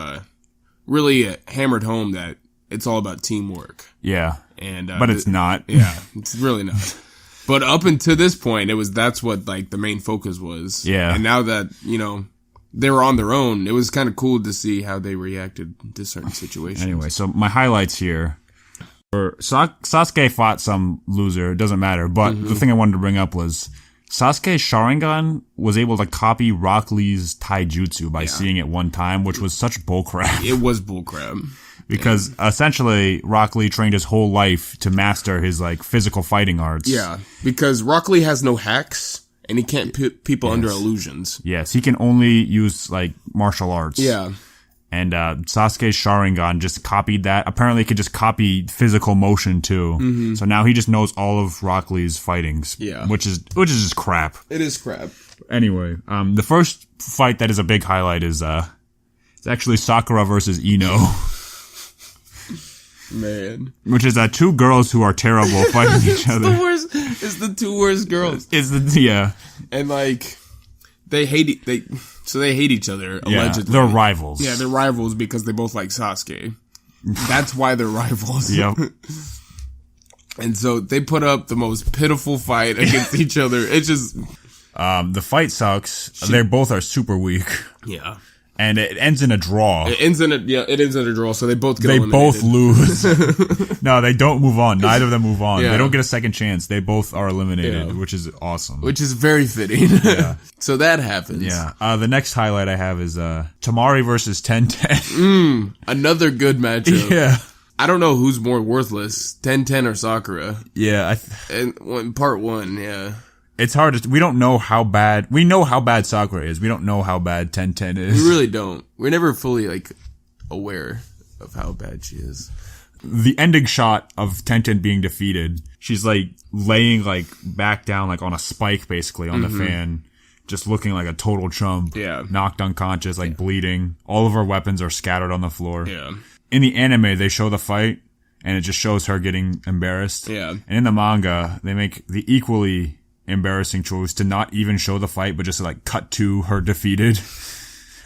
really hammered home that it's all about teamwork. Yeah. And But it's not. Yeah, it's really not. But up until this point, that's what, like, the main focus was. Yeah. And now that, they were on their own, it was kind of cool to see how they reacted to certain situations. Anyway, so my highlights here. Sasuke fought some loser, it doesn't matter, but the thing I wanted to bring up was Sasuke's Sharingan was able to copy Rock Lee's taijutsu by seeing it one time, which was such bullcrap. It was bullcrap. Because essentially, Rock Lee trained his whole life to master his, like, physical fighting arts. Yeah, because Rock Lee has no hacks, and he can't put people under illusions. Yes, he can only use, like, martial arts. Yeah. And Sasuke's Sharingan just copied that. Apparently, it could just copy physical motion, too. So now he just knows all of Rock Lee's fightings. Yeah. Which is just crap. It is crap. Anyway, the first fight that is a big highlight is, it's actually Sakura versus Ino. Man. Which is two girls who are terrible fighting each other. It's the two worst girls. Yeah. And, like, they hate each other, Yeah, allegedly. they're rivals. Yeah, they're rivals because they both like Sasuke. That's why they're rivals. Yep. And so they put up the most pitiful fight against each other. It's just... The fight sucks. They both are super weak. Yeah. And it ends in a draw. It ends in a draw, so they both get eliminated. both lose. No, they don't move on. Neither of them move on. Yeah. They don't get a second chance. They both are eliminated, Yeah. which is awesome. Which is very fitting. Yeah. So that happens. Yeah. The next highlight I have is Tamari versus 10-10. Another good matchup. Yeah. I don't know who's more worthless, 10-10 or Sakura. Yeah. And part one, yeah. It's hard to... We don't know how bad... We know how bad Sakura is. We don't know how bad 10-10 is. We really don't. We're never fully, like, aware of how bad she is. The ending shot of 10-10 being defeated, she's, like, laying, like, back down, like, on a spike, basically, on the fan. Just looking like a total chump. Yeah. Knocked unconscious, like, bleeding. All of her weapons are scattered on the floor. Yeah. In the anime, they show the fight, and it just shows her getting embarrassed. Yeah. And in the manga, they make the equally embarrassing choice to not even show the fight, but just like cut to her defeated.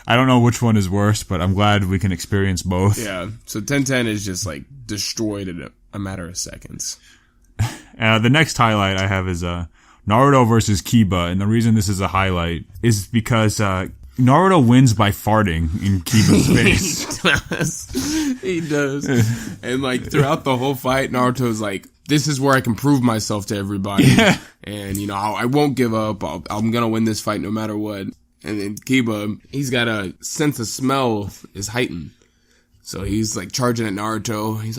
I don't know which one is worse, but I'm glad we can experience both. Yeah. So 10-10 is just like destroyed in a matter of seconds. The next highlight I have is Naruto versus Kiba, and the reason this is a highlight is because Naruto wins by farting in Kiba's face. He does. And like throughout the whole fight, Naruto's like, this is where I can prove myself to everybody. Yeah. And, I won't give up. I'm going to win this fight no matter what. And then Kiba, he's got a sense of smell is heightened. So he's like charging at Naruto. He's,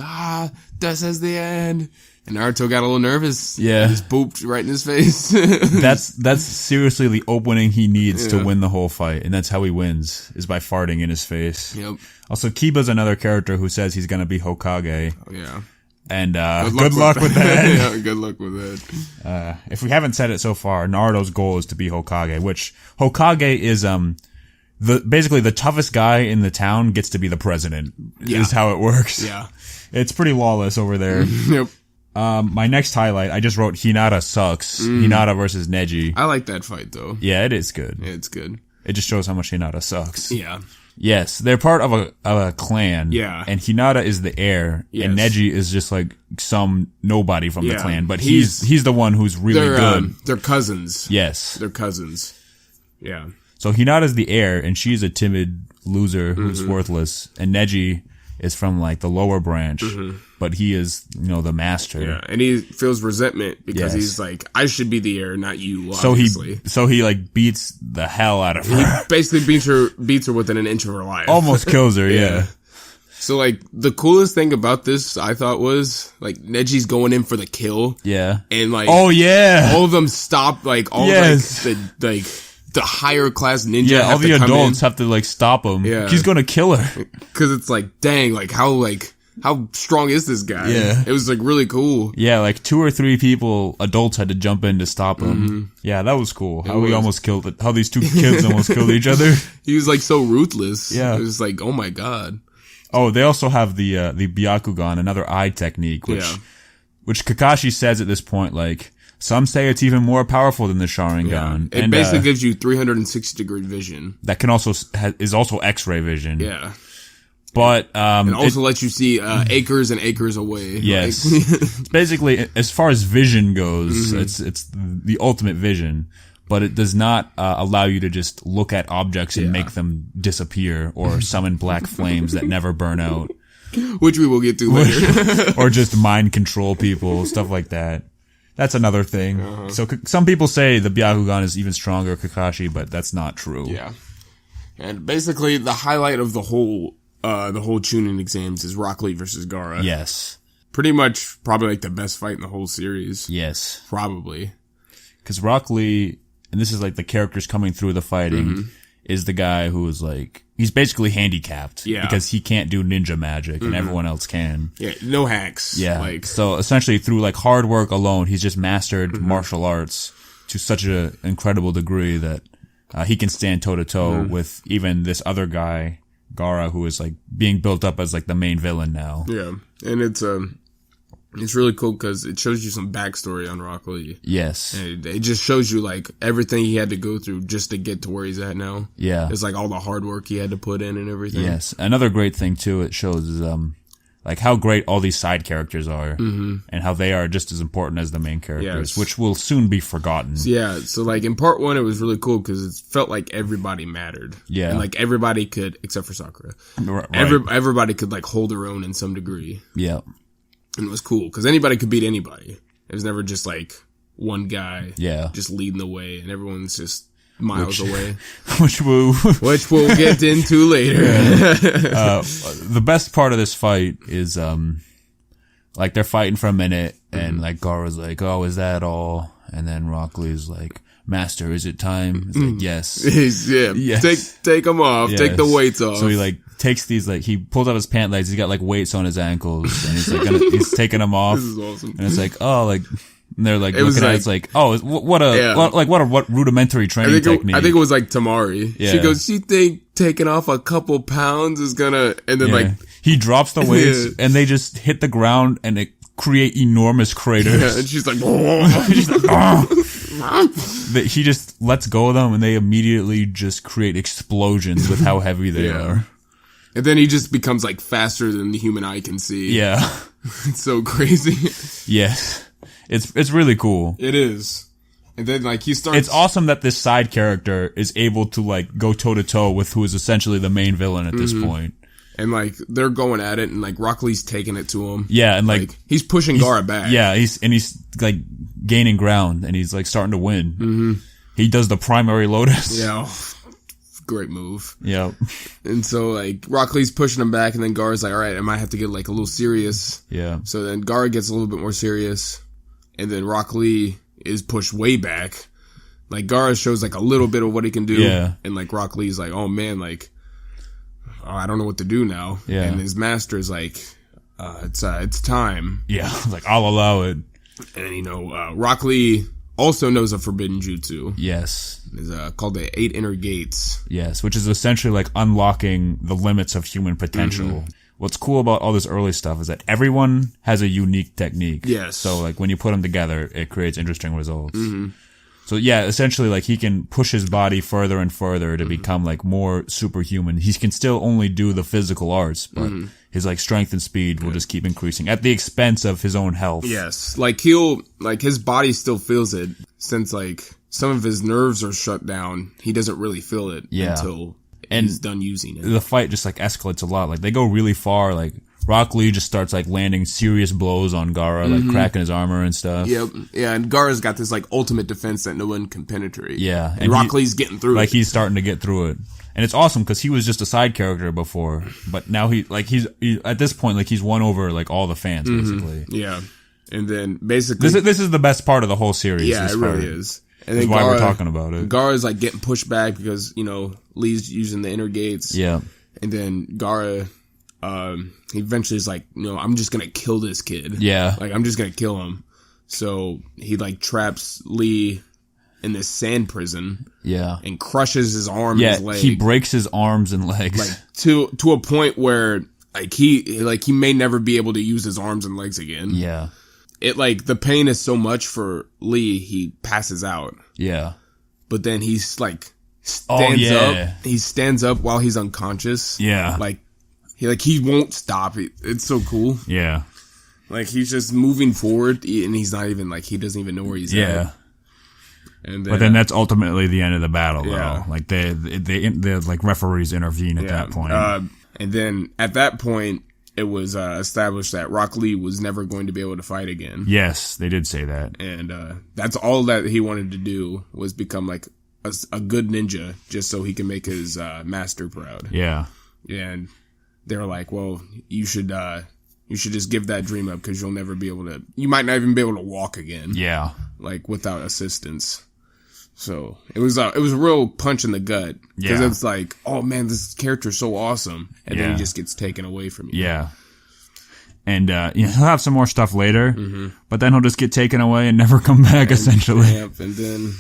this is the end. And Naruto got a little nervous. Yeah. He just pooped right in his face. That's seriously the opening he needs to win the whole fight, and that's how he wins, is by farting in his face. Yep. Also, Kiba's another character who says he's gonna be Hokage. Oh, yeah. And good luck with that. Yeah, good luck with that. If we haven't said it so far, Naruto's goal is to be Hokage, which Hokage is basically the toughest guy in the town gets to be the president. Yeah. Is how it works. Yeah. It's pretty lawless over there. Yep. My next highlight, I just wrote Hinata sucks. Hinata versus Neji. I like that fight though. Yeah, it is good. It's good. It just shows how much Hinata sucks. Yeah. Yes, they're part of a clan. Yeah. And Hinata is the heir, and Yes. Neji is just like some nobody from the Yeah. clan, but he's the one who's really good. They're cousins. Yes. They're cousins. Yeah. So Hinata's the heir, and she's a timid loser who's worthless. And Neji is from like the lower branch, but he is, the master. Yeah, and he feels resentment because he's like, I should be the heir, not you. Obviously. So he like beats the hell out of her. He basically beats her within an inch of her life. Almost kills her. Yeah. So like the coolest thing about this, I thought, was like Neji's going in for the kill. Yeah. And like, oh yeah, all of them stop. Like all the higher class ninja. Yeah, all the adults have to like stop him. Yeah, he's gonna kill her. Because it's like, dang, like how strong is this guy? Yeah, it was like really cool. Yeah, like 2 or 3 adults had to jump in to stop him. Yeah, that was cool. How these 2 kids almost killed each other. He was like so ruthless. Yeah, it was like, oh my god. Oh, they also have the Byakugan, another eye technique, which Kakashi says at this point, like, some say it's even more powerful than the Sharingan. Yeah. It basically gives you 360-degree vision. That can also is also X-ray vision. Yeah. But and also lets you see acres and acres away. Yes. Basically, as far as vision goes, it's the ultimate vision. But it does not allow you to just look at objects and make them disappear or summon black flames that never burn out. Which we will get to later. Or just mind control people, stuff like that. That's another thing. So some people say the Byakugan is even stronger, Kakashi, but that's not true. Yeah. And basically, the highlight of the whole Chunin exams is Rock Lee versus Gaara. Yes. Pretty much, probably like the best fight in the whole series. Yes. Probably. Because Rock Lee, and this is like the characters coming through the fighting, is the guy who is like, he's basically handicapped. Yeah. Because he can't do ninja magic and everyone else can. Yeah, no hacks. Yeah. So essentially through like hard work alone, he's just mastered martial arts to such an incredible degree that he can stand toe to toe with even this other guy, Gaara, who is like being built up as like the main villain now. Yeah. And it's really cool because it shows you some backstory on Rock Lee. Yes. And it just shows you, like, everything he had to go through just to get to where he's at now. Yeah. It's like all the hard work he had to put in and everything. Yes. Another great thing, too, it shows is, like, how great all these side characters are. And how they are just as important as the main characters, which will soon be forgotten. Yeah. So, like, in part 1, it was really cool because it felt like everybody mattered. Yeah. And, like, everybody could, except for Sakura. Right. Everybody could, like, hold their own in some degree. Yeah. And it was cool because anybody could beat anybody. It was never just like one guy just leading the way and everyone's just miles away. Which we'll get into later. The best part of this fight is, like they're fighting for a minute and like Gaara's like, oh, is that all? And then Rock Lee's like, Master, is it time? It's like, yes. Yes. Take them off. Yes. Take the weights off. So he like takes these, like, he pulls out his pant legs. He's got like weights on his ankles and he's like, he's taking them off. This is awesome. And it's like, oh, like, and they're like, looking at it, it's like, oh, what rudimentary training technique. I think it was like Tamari. Yeah. She goes, you think taking off a couple pounds is gonna, and then like, he drops the weights and they just hit the ground and it create enormous craters. Yeah, and she's like, he just lets go of them and they immediately just create explosions with how heavy they are. And then he just becomes like faster than the human eye can see. Yeah. It's so crazy. Yes. It's really cool. It is. And then like he starts. It's awesome that this side character is able to like go toe to toe with who is essentially the main villain at this point. And like they're going at it and like Rock Lee's taking it to him. Yeah, and like he's pushing Gaara back. Yeah, he's like gaining ground and he's like starting to win. He does the primary lotus. Yeah. Great move. Yeah. And so like Rock Lee's pushing him back and then Gaara's like, all right, I might have to get like a little serious. Yeah. So then Gaara gets a little bit more serious and then Rock Lee is pushed way back. Like Gaara shows like a little bit of what he can do. Yeah. And like Rock Lee's like, oh man, like, oh, I don't know what to do now. Yeah. And his master's like, it's time. Yeah. Like, I'll allow it. And Rock Lee also knows a forbidden jutsu. Yes. It's called the 8 Inner Gates. Yes, which is essentially like unlocking the limits of human potential. What's cool about all this early stuff is that everyone has a unique technique. Yes. So like when you put them together, it creates interesting results. So yeah, essentially like he can push his body further and further to become like more superhuman. He can still only do the physical arts, but his like strength and speed will just keep increasing at the expense of his own health. Yes. Like his body still feels it since like some of his nerves are shut down. He doesn't really feel it until he's done using it. The fight just like escalates a lot. Like they go really far. Like Rock Lee just starts like landing serious blows on Gaara, like cracking his armor and stuff. Yep. Yeah, and Gaara's got this like ultimate defense that no one can penetrate. Yeah. And Rock Lee's getting through like it. He's starting to get through it. And it's awesome because he was just a side character before, but now he's at this point, like he's won over like all the fans basically. Yeah. And then basically this is the best part of the whole series. Yeah, it really is. And then why we're talking about it. Gaara's like getting pushed back because, you know, Lee's using the inner gates. Yeah. And then Gaara, he eventually is like, no, I'm just gonna kill this kid. Yeah. Like, I'm just gonna kill him. So he like traps Lee in this sand prison. Yeah. And crushes his arm and his leg. He breaks his arms and legs. Like to a point where he may never be able to use his arms and legs again. Yeah. It like the pain is so much for Lee, he passes out. Yeah. But then he's like stands up. He stands up while he's unconscious. Yeah. He won't stop. It's so cool. Yeah. Like he's just moving forward and he's not even like he doesn't even know where he's at. And but then that's ultimately the end of the battle, yeah. though. Like the like referees intervene at that point. And then at that point, it was established that Rock Lee was never going to be able to fight again. Yes, they did say that. And that's all that he wanted to do was become like a good ninja, just so he can make his master proud. Yeah. And they're like, well, you should just give that dream up because you'll never be able to. You might not even be able to walk again. Yeah. Like without assistance. So it was a real punch in the gut because it's like, oh man, this character's so awesome, and then he just gets taken away from you. Yeah, and he'll have some more stuff later, but then he'll just get taken away and never come back. Essentially, and then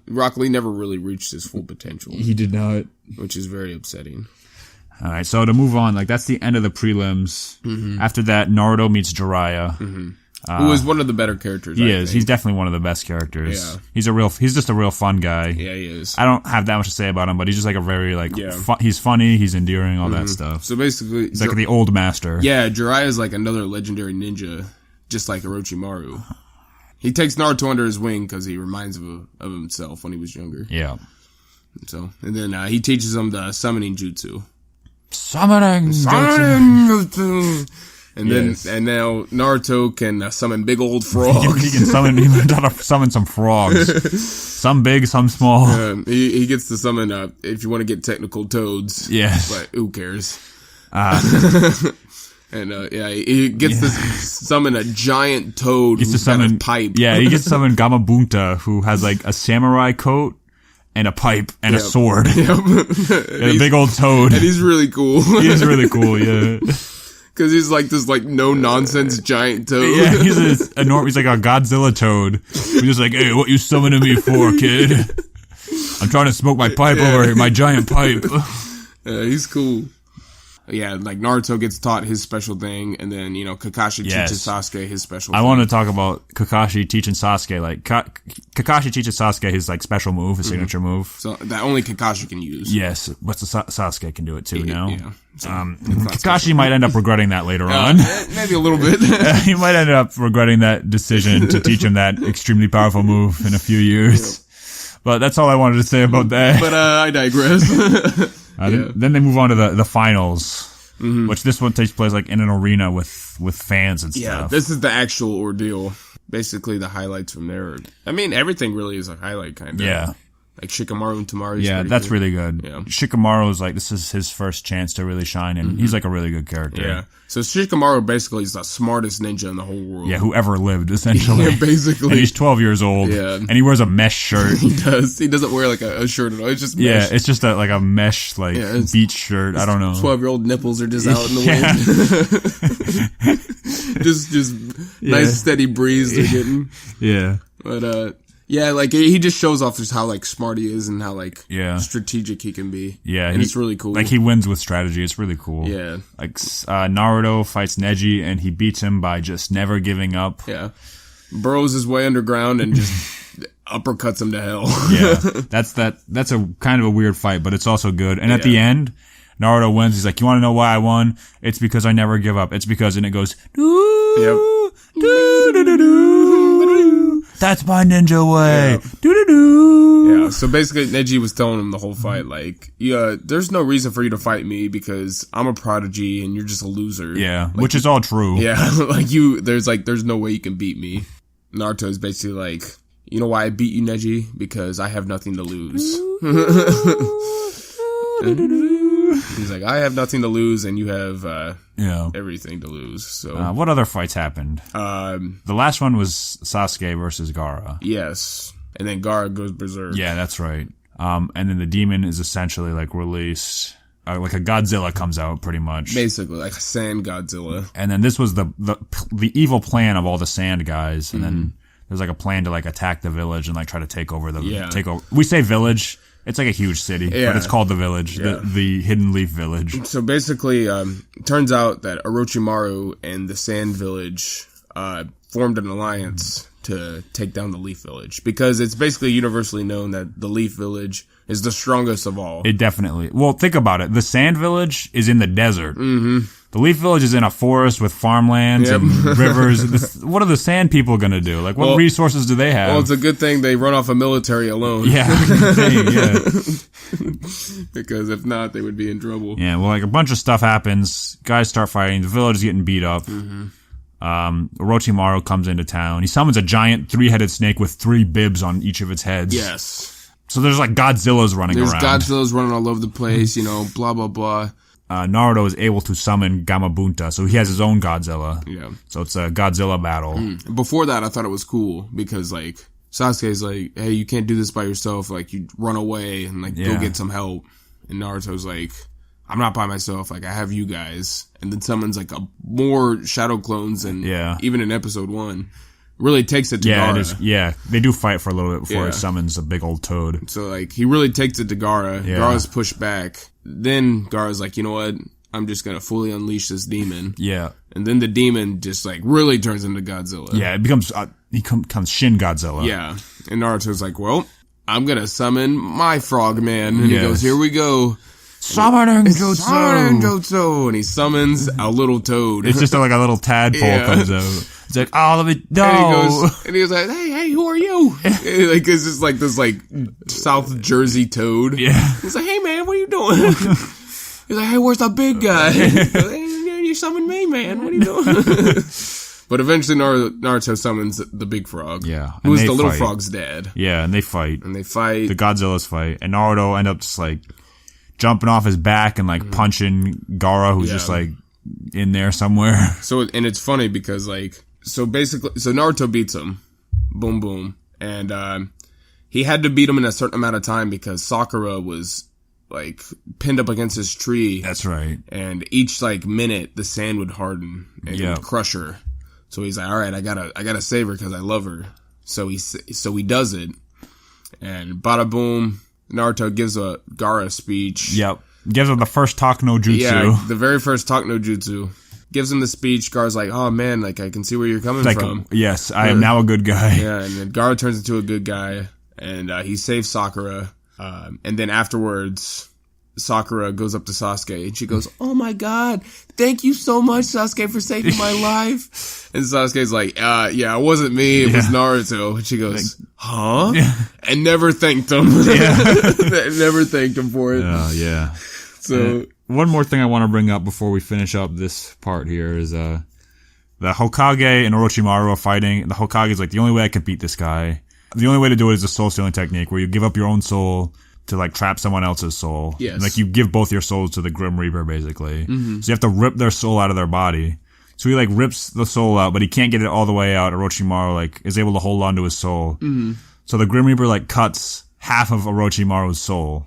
Rock Lee never really reached his full potential. He did not, which is very upsetting. All right, so to move on, like that's the end of the prelims. After that, Naruto meets Jiraiya. Who is one of the better characters. He is. He's definitely one of the best characters. Yeah. He's just a real fun guy. Yeah, he is. I don't have that much to say about him, but he's just like a very he's funny, he's endearing, all that stuff. So basically, he's like the old master. Yeah, Jiraiya is like another legendary ninja, just like Orochimaru. He takes Naruto under his wing because he reminds him of himself when he was younger. Yeah. So, and then he teaches him the summoning jutsu. Summoning jutsu. And then, and now Naruto can summon big old frogs. He can summon some frogs. Some big, some small. He gets to summon, if you want to get technical, toads. Yes. But who cares? And, he gets to summon a giant toad who's got a pipe. Yeah, he gets to summon Gamabunta, who has like a samurai coat and a pipe and a sword. Yep. And a big old toad. And he's really cool. He is really cool, yeah. Cause he's like this like no nonsense giant toad. Yeah, he's like a Godzilla toad. He's just like, hey, what you summoning me for, kid? I'm trying to smoke my pipe over here, my giant pipe. He's cool. Yeah, like Naruto gets taught his special thing, and then, you know, Kakashi teaches Sasuke his special thing. I want to talk about Kakashi teaching Sasuke. Like, Kakashi teaches Sasuke his, like, special move, his signature move. So, that only Kakashi can use. Yes, but Sasuke can do it too now. Yeah. So, Kakashi might end up regretting that later on. Maybe a little bit. He might end up regretting that decision to teach him that extremely powerful move in a few years. Yep. But that's all I wanted to say about that. But I digress. Then they move on to the finals, which this one takes place like in an arena with fans and stuff. Yeah, this is the actual ordeal. Basically, the highlights from there. I mean, everything really is a highlight, kind of. Yeah. Like Shikamaru and Tamari. Yeah, that's really good. Yeah. Shikamaru is like, this is his first chance to really shine, and he's like a really good character. Yeah. So Shikamaru basically is the smartest ninja in the whole world. Yeah, who ever lived, essentially. Yeah, basically. And he's 12 years old. Yeah. And he wears a mesh shirt. He does. He doesn't wear like a shirt at all. It's just mesh. Yeah, it's just like a mesh, like, beach shirt. I don't know. 12-year-old nipples are just out in the wind. just nice steady breeze they're getting. Yeah. But, yeah, like, he just shows off just how, like, smart he is and how, like, strategic he can be. Yeah. And it's really cool. Like, he wins with strategy. It's really cool. Yeah. Like, Naruto fights Neji, and he beats him by just never giving up. Yeah. Burrows his way underground and just uppercuts him to hell. Yeah. That's a kind of a weird fight, but it's also good. And at the end, Naruto wins. He's like, you want to know why I won? It's because I never give up. It's because, and it goes, doo, doo, doo, doo, doo. That's my ninja way. Yeah. Doo doo doo. Yeah, so basically Neji was telling him the whole fight, like, yeah, there's no reason for you to fight me because I'm a prodigy and you're just a loser. Yeah, like, which is all true. Yeah, there's no way you can beat me. Naruto is basically like, you know why I beat you, Neji? Because I have nothing to lose. He's like, I have nothing to lose and you have everything to lose. So what other fights happened? The last one was Sasuke versus Gaara. Yes. And then Gaara goes berserk. Yeah, that's right. And then the demon is essentially like released, like a Godzilla comes out pretty much. Basically, like a sand Godzilla. And then this was the evil plan of all the sand guys. And then there's like a plan to like attack the village and like try to take over we say village. It's like a huge city, but it's called the village, the Hidden Leaf Village. So basically, turns out that Orochimaru and the Sand Village formed an alliance to take down the Leaf Village. Because it's basically universally known that the Leaf Village is the strongest of all. It definitely. Well, think about it. The Sand Village is in the desert. Mm-hmm. The Leaf Village is in a forest with farmlands and rivers. What are the sand people going to do? Like, what resources do they have? Well, it's a good thing they run off a military alone. Yeah. Because if not, they would be in trouble. Yeah, well, like a bunch of stuff happens. Guys start fighting. The village is getting beat up. Orochimaru comes into town. He summons a giant 3-headed snake with 3 bibs on each of its heads. Yes. So there's like Godzillas running around. Godzillas running all over the place, blah, blah, blah. Naruto is able to summon Gamabunta, so he has his own Godzilla. Yeah. So it's a Godzilla battle. Before that, I thought it was cool because, like, Sasuke's like, hey, you can't do this by yourself. Like, you run away and, like, go get some help. And Naruto's like, I'm not by myself. Like, I have you guys. And then summons, like, more shadow clones than even in episode 1. Really takes it to Gaara. They do fight for a little bit before he summons a big old toad. So, like, he really takes it to Gaara. Yeah. Gaara's pushed back. Then Gaara's like, you know what? I'm just gonna fully unleash this demon. Yeah. And then the demon just, like, really turns into Godzilla. Yeah, it becomes, becomes Shin Godzilla. Yeah. And Naruto's like, well, I'm gonna summon my frogman. And he goes, here we go. Summoning jutsu! And he summons a little toad. It's just like a little tadpole comes out. It's like, oh, let me, no. And he was like, hey, who are you? Like, it's just like this, like, South Jersey toad. Yeah. He's like, hey, man, what are you doing? He's like, hey, where's the big guy? Like, you summoned me, man. What are you doing? But eventually Naruto summons the big frog. Yeah. Who's the little frog's dad. Yeah, and they fight. The Godzillas fight. And Naruto end up just, like, jumping off his back and, like, punching Gaara, who's just, like, in there somewhere. So, and it's funny because, like, so Naruto beats him. Boom, boom. And, he had to beat him in a certain amount of time because Sakura was, like, pinned up against his tree. That's right. And each, like, minute, the sand would harden and it would crush her. So he's like, all right, I gotta save her because I love her. So he does it. And bada boom, Naruto gives Gaara a speech. Yep. Gives him the first talk no jutsu. Yeah, the very first talk no jutsu. Gives him the speech. Gaara's like, oh man, like I can see where you're coming from. Yes, I am now a good guy. Yeah, and then Gaara turns into a good guy. And he saves Sakura. And then afterwards, Sakura goes up to Sasuke and she goes, oh my god, thank you so much, Sasuke, for saving my life. And Sasuke's like, yeah, it wasn't me, it was Naruto. And she goes, huh? Yeah. And never thanked him. Never thanked him for it. Yeah. So, one more thing I want to bring up before we finish up this part here is, the Hokage and Orochimaru are fighting. The Hokage is like, the only way I can beat this guy, the only way to do it is a soul stealing technique where you give up your own soul to, like, trap someone else's soul. Yes. And, like, you give both your souls to the Grim Reaper, basically. Mm-hmm. So you have to rip their soul out of their body. So he, like, rips the soul out, but he can't get it all the way out. Orochimaru, like, is able to hold on to his soul. Mm-hmm. So the Grim Reaper, like, cuts half of Orochimaru's soul.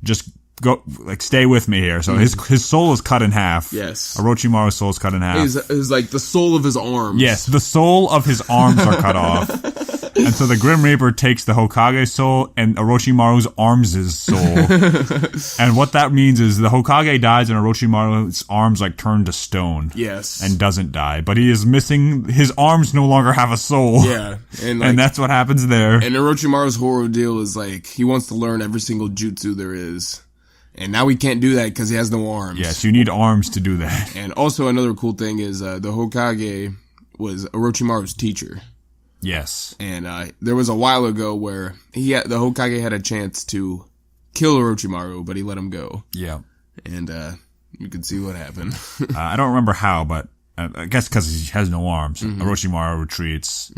Just go, like, stay with me here. So his soul is cut in half. Yes. Orochimaru's soul is cut in half. It's like the soul of his arms. Yes, the soul of his arms are cut off. And so the Grim Reaper takes the Hokage's soul and Orochimaru's arms' soul. And what that means is the Hokage dies and Orochimaru's arms, like, turn to stone. Yes. And doesn't die. But he is missing, his arms no longer have a soul. Yeah. And that's what happens there. And Orochimaru's horror deal is, like, he wants to learn every single jutsu there is. And now he can't do that because he has no arms. Yes, you need arms to do that. And also another cool thing is the Hokage was Orochimaru's teacher. Yes. And there was a while ago where the Hokage had a chance to kill Orochimaru, but he let him go. Yeah. And you can see what happened. I don't remember how, but I guess because he has no arms. Orochimaru retreats.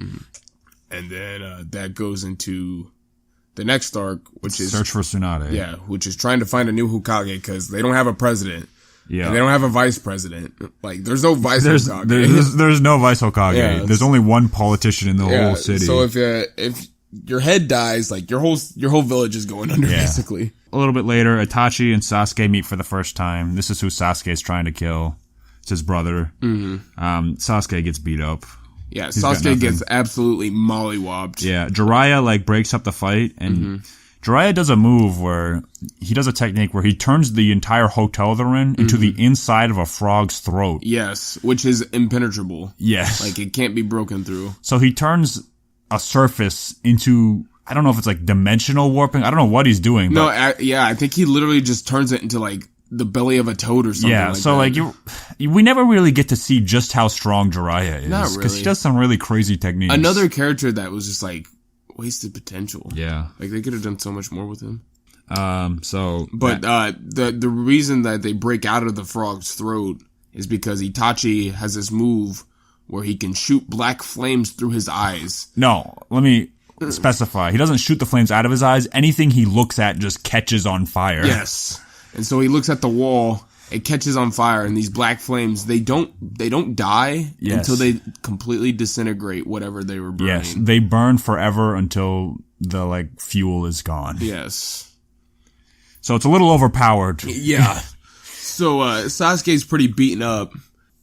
And then that goes into the next arc, which is Search for Tsunade. Yeah, which is trying to find a new Hokage because they don't have a president. Yeah. And they don't have a vice president. Like, there's no vice Hokage. There's no vice Hokage. Yeah, there's only one politician in the whole city. So if your head dies, like your whole village is going under, basically. A little bit later, Itachi and Sasuke meet for the first time. This is who Sasuke is trying to kill. It's his brother. Sasuke gets beat up. Yeah, Sasuke gets absolutely mollywopped. Yeah, Jiraiya like breaks up the fight, and Jiraiya does a move where he does a technique where he turns the entire hotel they're in into the inside of a frog's throat. Yes, which is impenetrable. Yes. Like, it can't be broken through. So he turns a surface into, I don't know if it's like dimensional warping. I don't know what he's doing. No, I think he literally just turns it into like the belly of a toad or something. Yeah, so that. we never really get to see just how strong Jiraiya is. Not really. Because he does some really crazy techniques. Another character that was just like wasted potential. Yeah. Like, they could have done so much more with him. The reason that they break out of the frog's throat is because Itachi has this move where he can shoot black flames through his eyes. No, let me specify. He doesn't shoot the flames out of his eyes. Anything he looks at just catches on fire. Yes. And so he looks at the wall, it catches on fire, and these black flames, they don't die until they completely disintegrate whatever they were burning. Yes, they burn forever until the like fuel is gone. Yes. So it's a little overpowered. Yeah. So Sasuke's pretty beaten up.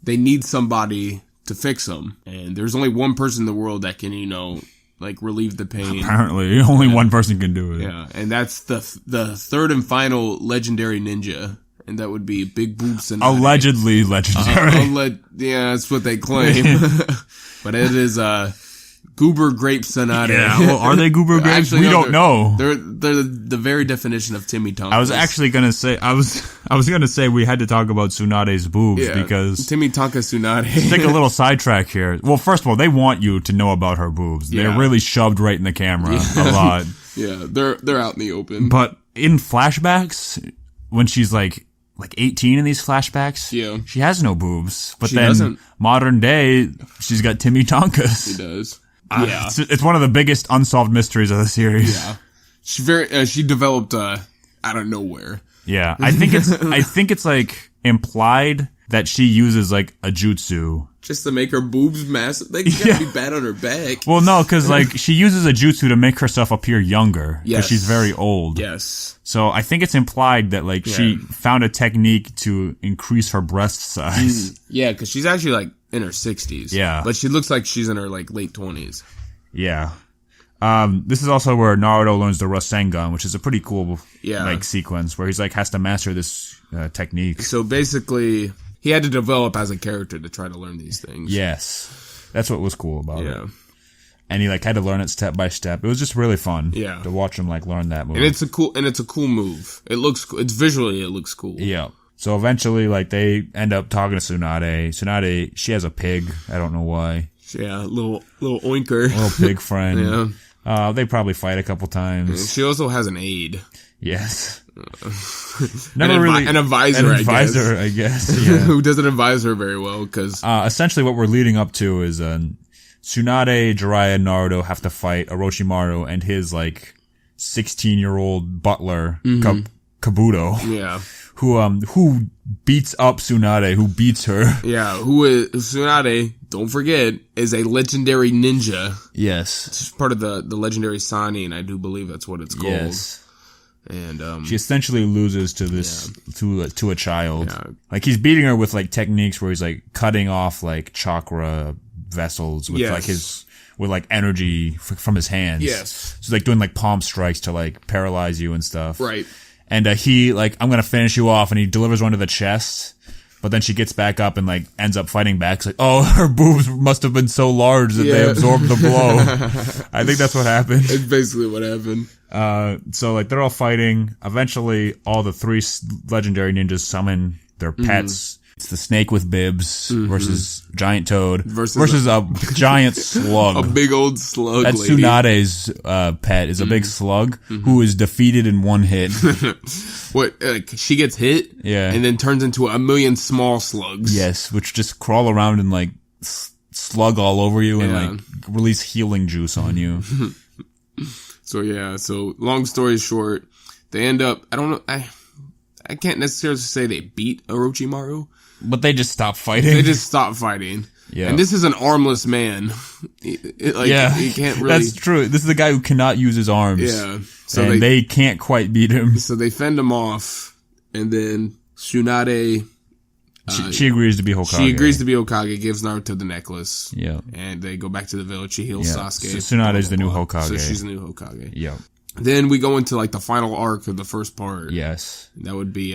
They need somebody to fix him. And there's only one person in the world that can, like, relieve the pain. Apparently, only one person can do it. Yeah, and that's the third and final legendary ninja, and that would be Big Boob Tsunade. Allegedly legendary. Yeah, that's what they claim. But it is Goober Grape Tsunade. Yeah, well, are they Goober Grapes? Actually, we don't know. They're the very definition of Timmy Tonkas. I was actually gonna say I was gonna say we had to talk about Tsunade's boobs because Timmy Tonka Tsunade. Take a little sidetrack here. Well, first of all, they want you to know about her boobs. They're really shoved right in the camera a lot. Yeah, they're out in the open. But in flashbacks, when she's like 18 in these flashbacks, she has no boobs. But modern day, she's got Timmy Tonkas. She does. It's one of the biggest unsolved mysteries of the series. Yeah, she developed out of nowhere. Yeah, I think it's like implied that she uses like a jutsu just to make her boobs massive. They gotta be bad on her back. Well, no, because like she uses a jutsu to make herself appear younger because she's very old. Yes. So I think it's implied that like she found a technique to increase her breast size. Yeah, because she's actually like in her 60s. Yeah, but she looks like she's in her like late 20s. Yeah. This is also where Naruto learns the Rasengan, which is a pretty cool like sequence where he's like has to master this technique. So basically, he had to develop as a character to try to learn these things. Yes, that's what was cool about it. And he like had to learn it step by step. It was just really fun. To watch him like learn that move. And it's a cool move. It looks visually it looks cool. Yeah. So eventually, like they end up talking to Tsunade. Tsunade, she has a pig. I don't know why. Yeah, little oinker, little pig friend. They probably fight a couple times. She also has an aide. Yes. An advisor, I guess. Yeah. Who doesn't advise her very well, because essentially what we're leading up to is Tsunade, Jiraiya, and Naruto have to fight Orochimaru and his like 16-year-old butler Kabuto. Yeah. Who beats up Tsunade, who beats her. Yeah, who is Tsunade, don't forget, is a legendary ninja. Yes. It's part of the legendary Sannin, I do believe that's what it's called. Yes. And she essentially loses to this to a child. Yeah. Like he's beating her with like techniques where he's like cutting off like chakra vessels with like energy from his hands. Yes. So like doing like palm strikes to like paralyze you and stuff. Right. And he like, I'm gonna finish you off, and he delivers one to the chest. But then she gets back up and like ends up fighting back. It's like, oh, her boobs must have been so large that they absorbed the blow. I think that's what happened. It's basically what happened. So like they're all fighting. Eventually, all the three legendary ninjas summon their pets. It's the snake with bibs versus giant toad versus a giant slug. A big old slug. That's lady. Tsunade's pet is a big slug who is defeated in one hit. What? Like she gets hit, and then turns into a million small slugs. Yes, which just crawl around and like slug all over you and like release healing juice on you. So long story short, they end up. I don't know. I can't necessarily say they beat Orochimaru, but they just stop fighting. They just stop fighting. Yeah. And this is an armless man. He can't really. That's true. This is the guy who cannot use his arms. Yeah. So they can't quite beat him. So they fend him off, and then Tsunade. She agrees to be Hokage. She agrees to be Hokage, gives Naruto the necklace. Yeah. And they go back to the village. She heals Sasuke. So Tsunade's the new Hokage. So she's the new Hokage. Yeah. Then we go into like the final arc of the first part. Yes. That would be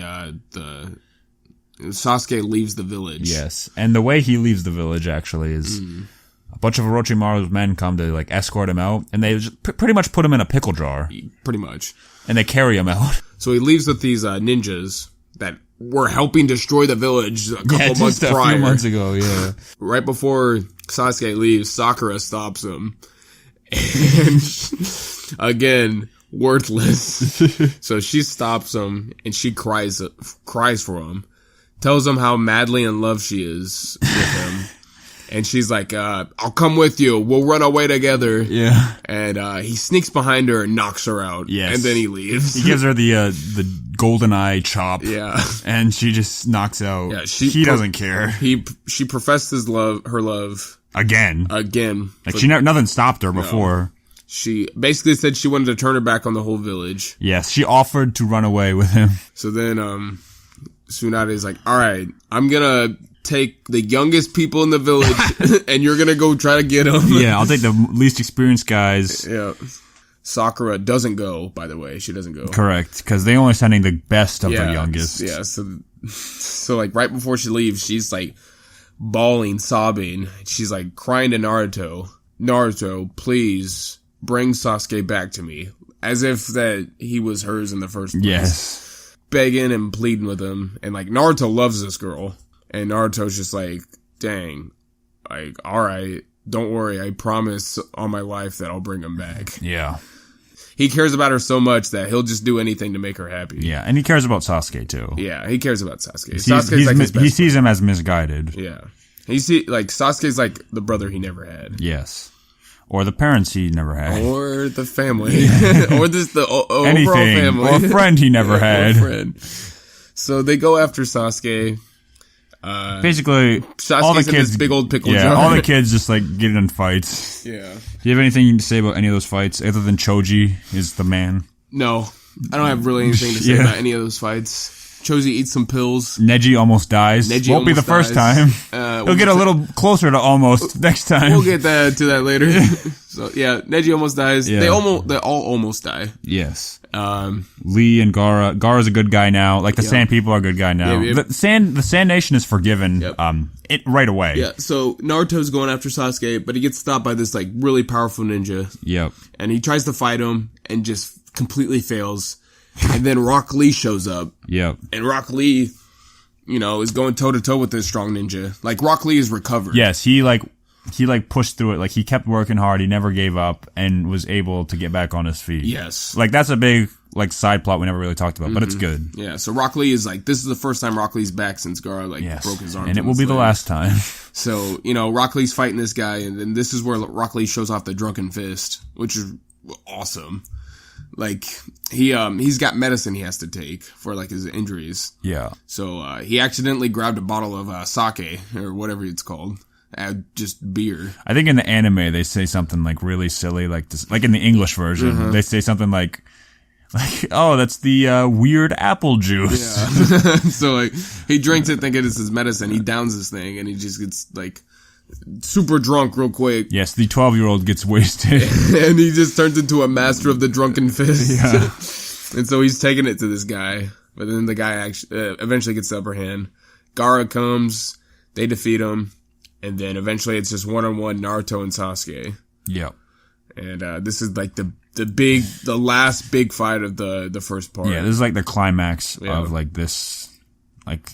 Sasuke leaves the village. Yes. And the way he leaves the village actually is a bunch of Orochimaru's men come to like escort him out, and they just pretty much put him in a pickle jar. Pretty much. And they carry him out. So he leaves with these ninjas that were helping destroy the village a couple months prior. A few months ago, yeah. Right before Sasuke leaves, Sakura stops him. And again, worthless. So she stops him and she cries for him. Tells him how madly in love she is with him. And she's like, I'll come with you. We'll run away together. Yeah. And he sneaks behind her and knocks her out. Yes. And then he leaves. He gives her the golden eye chop. Yeah. And she just knocks out. Yeah, he doesn't care. She professed her love. Again. Like nothing stopped her before. No. She basically said she wanted to turn her back on the whole village. Yes, she offered to run away with him. So then, Tsunade is like, alright, I'm gonna take the youngest people in the village and you're gonna go try to get them. Yeah, I'll take the least experienced guys. Yeah. Sakura doesn't go, by the way. She doesn't go. Correct, because they only sending the best of the youngest. Yeah, so like right before she leaves, she's like bawling, sobbing. She's like crying to Naruto. Naruto, please bring Sasuke back to me. As if that he was hers in the first place. Yes. Begging and pleading with him. And like Naruto loves this girl. And Naruto's just like, dang, like, alright, don't worry, I promise on my life that I'll bring him back. Yeah. He cares about her so much that he'll just do anything to make her happy. Yeah, and he cares about Sasuke too. Yeah, he cares about Sasuke. He sees him as misguided. Yeah. Sasuke's like the brother he never had. Yes. Or the parents he never had. Or the family. Or the overall family. Or a friend he never had. Or a friend. So they go after Sasuke. Basically, Sasuke's all the in kids, this big old pickle jar. all the kids just like get in fights. Yeah. Do you have anything to say about any of those fights other than Choji is the man? No, I don't have really anything to say about any of those fights. Choji eats some pills. Neji almost dies. Won't be the first time. He'll get a little closer to almost next time. We'll get to that later. So yeah, Neji almost dies. Yeah. They all almost die. Yes. Lee and Gaara. Gaara's a good guy now. Like the Sand people are a good guy now. The Sand Nation is forgiven. Right away. Yeah. So Naruto's going after Sasuke, but he gets stopped by this like really powerful ninja. Yep. And he tries to fight him and just completely fails. And then Rock Lee shows up. Yep. And Rock Lee, is going toe to toe with this strong ninja. Like Rock Lee is recovered. Yes, he pushed through it. Like he kept working hard. He never gave up and was able to get back on his feet. Yes. Like that's a big side plot we never really talked about, but it's good. Yeah. So Rock Lee is like, this is the first time Rock Lee's back since Gaara broke his arm. And it will be the last time. So, Rock Lee's fighting this guy, and then this is where Rock Lee shows off the drunken fist, which is awesome. Like, he's got medicine he has to take for, like, his injuries. Yeah. So, he accidentally grabbed a bottle of, sake, or whatever it's called. Just beer. I think in the anime, they say something, like, really silly, like this, like in the English version, they say something like, oh, that's the, weird apple juice. Yeah. So, like, he drinks it thinking it's his medicine. He downs this thing, and he just gets, like, super drunk real quick. Yes, the 12-year-old gets wasted. And he just turns into a master of the drunken fist. Yeah. And so he's taking it to this guy. But then the guy actually eventually gets the upper hand. Gaara comes, they defeat him, and then eventually it's just one-on-one Naruto and Sasuke. Yep. And this is like the last big fight of the first part. Yeah, this is like the climax of like this like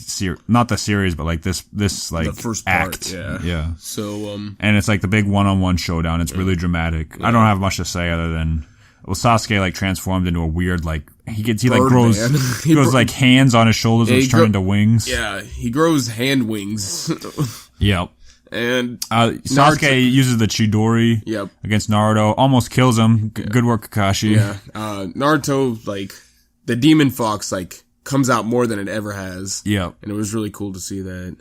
not the series, but like this like the first act. part, Yeah. So and it's like the big one-on-one showdown. It's really dramatic. I don't have much to say other than Sasuke like transformed into a weird like he like grows grows like hands on his shoulders which turn into wings. Yeah, he grows hand wings. Yep. And Sasuke uses the Chidori against Naruto, almost kills him. Good work, Kakashi. Yeah. Naruto, like, the demon fox, like, comes out more than it ever has. Yep. And it was really cool to see that.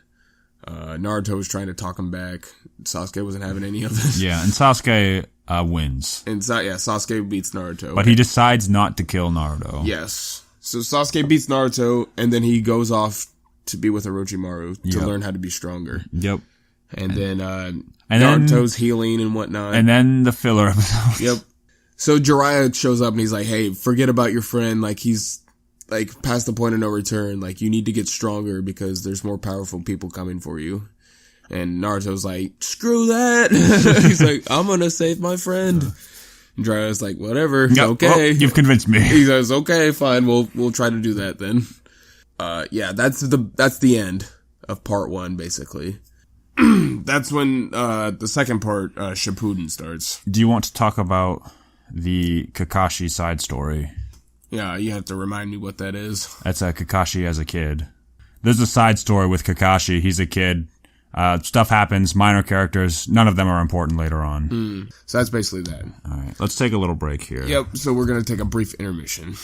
Naruto was trying to talk him back. Sasuke wasn't having any of this. Yeah, and Sasuke wins. And Sasuke beats Naruto. But he decides not to kill Naruto. Yes. So Sasuke beats Naruto, and then he goes off to be with Orochimaru to learn how to be stronger. Yep. And then Naruto's healing and whatnot. And then the filler episode. Yep. So Jiraiya shows up and he's like, hey, forget about your friend. Like, he's, like, past the point of no return. Like, you need to get stronger because there's more powerful people coming for you. And Naruto's like, screw that. He's like, I'm gonna save my friend. And Jiraiya's like, whatever. Okay. Well, you've convinced me. He says, okay, fine. We'll try to do that then. Yeah, that's the end of part 1, basically. That's when the second part, Shippuden, starts. Do you want to talk about the Kakashi side story? Yeah, you have to remind me what that is. That's Kakashi as a kid. There's a side story with Kakashi. He's a kid. Stuff happens, minor characters. None of them are important later on. So that's basically that. All right, let's take a little break here. Yep, so we're going to take a brief intermission.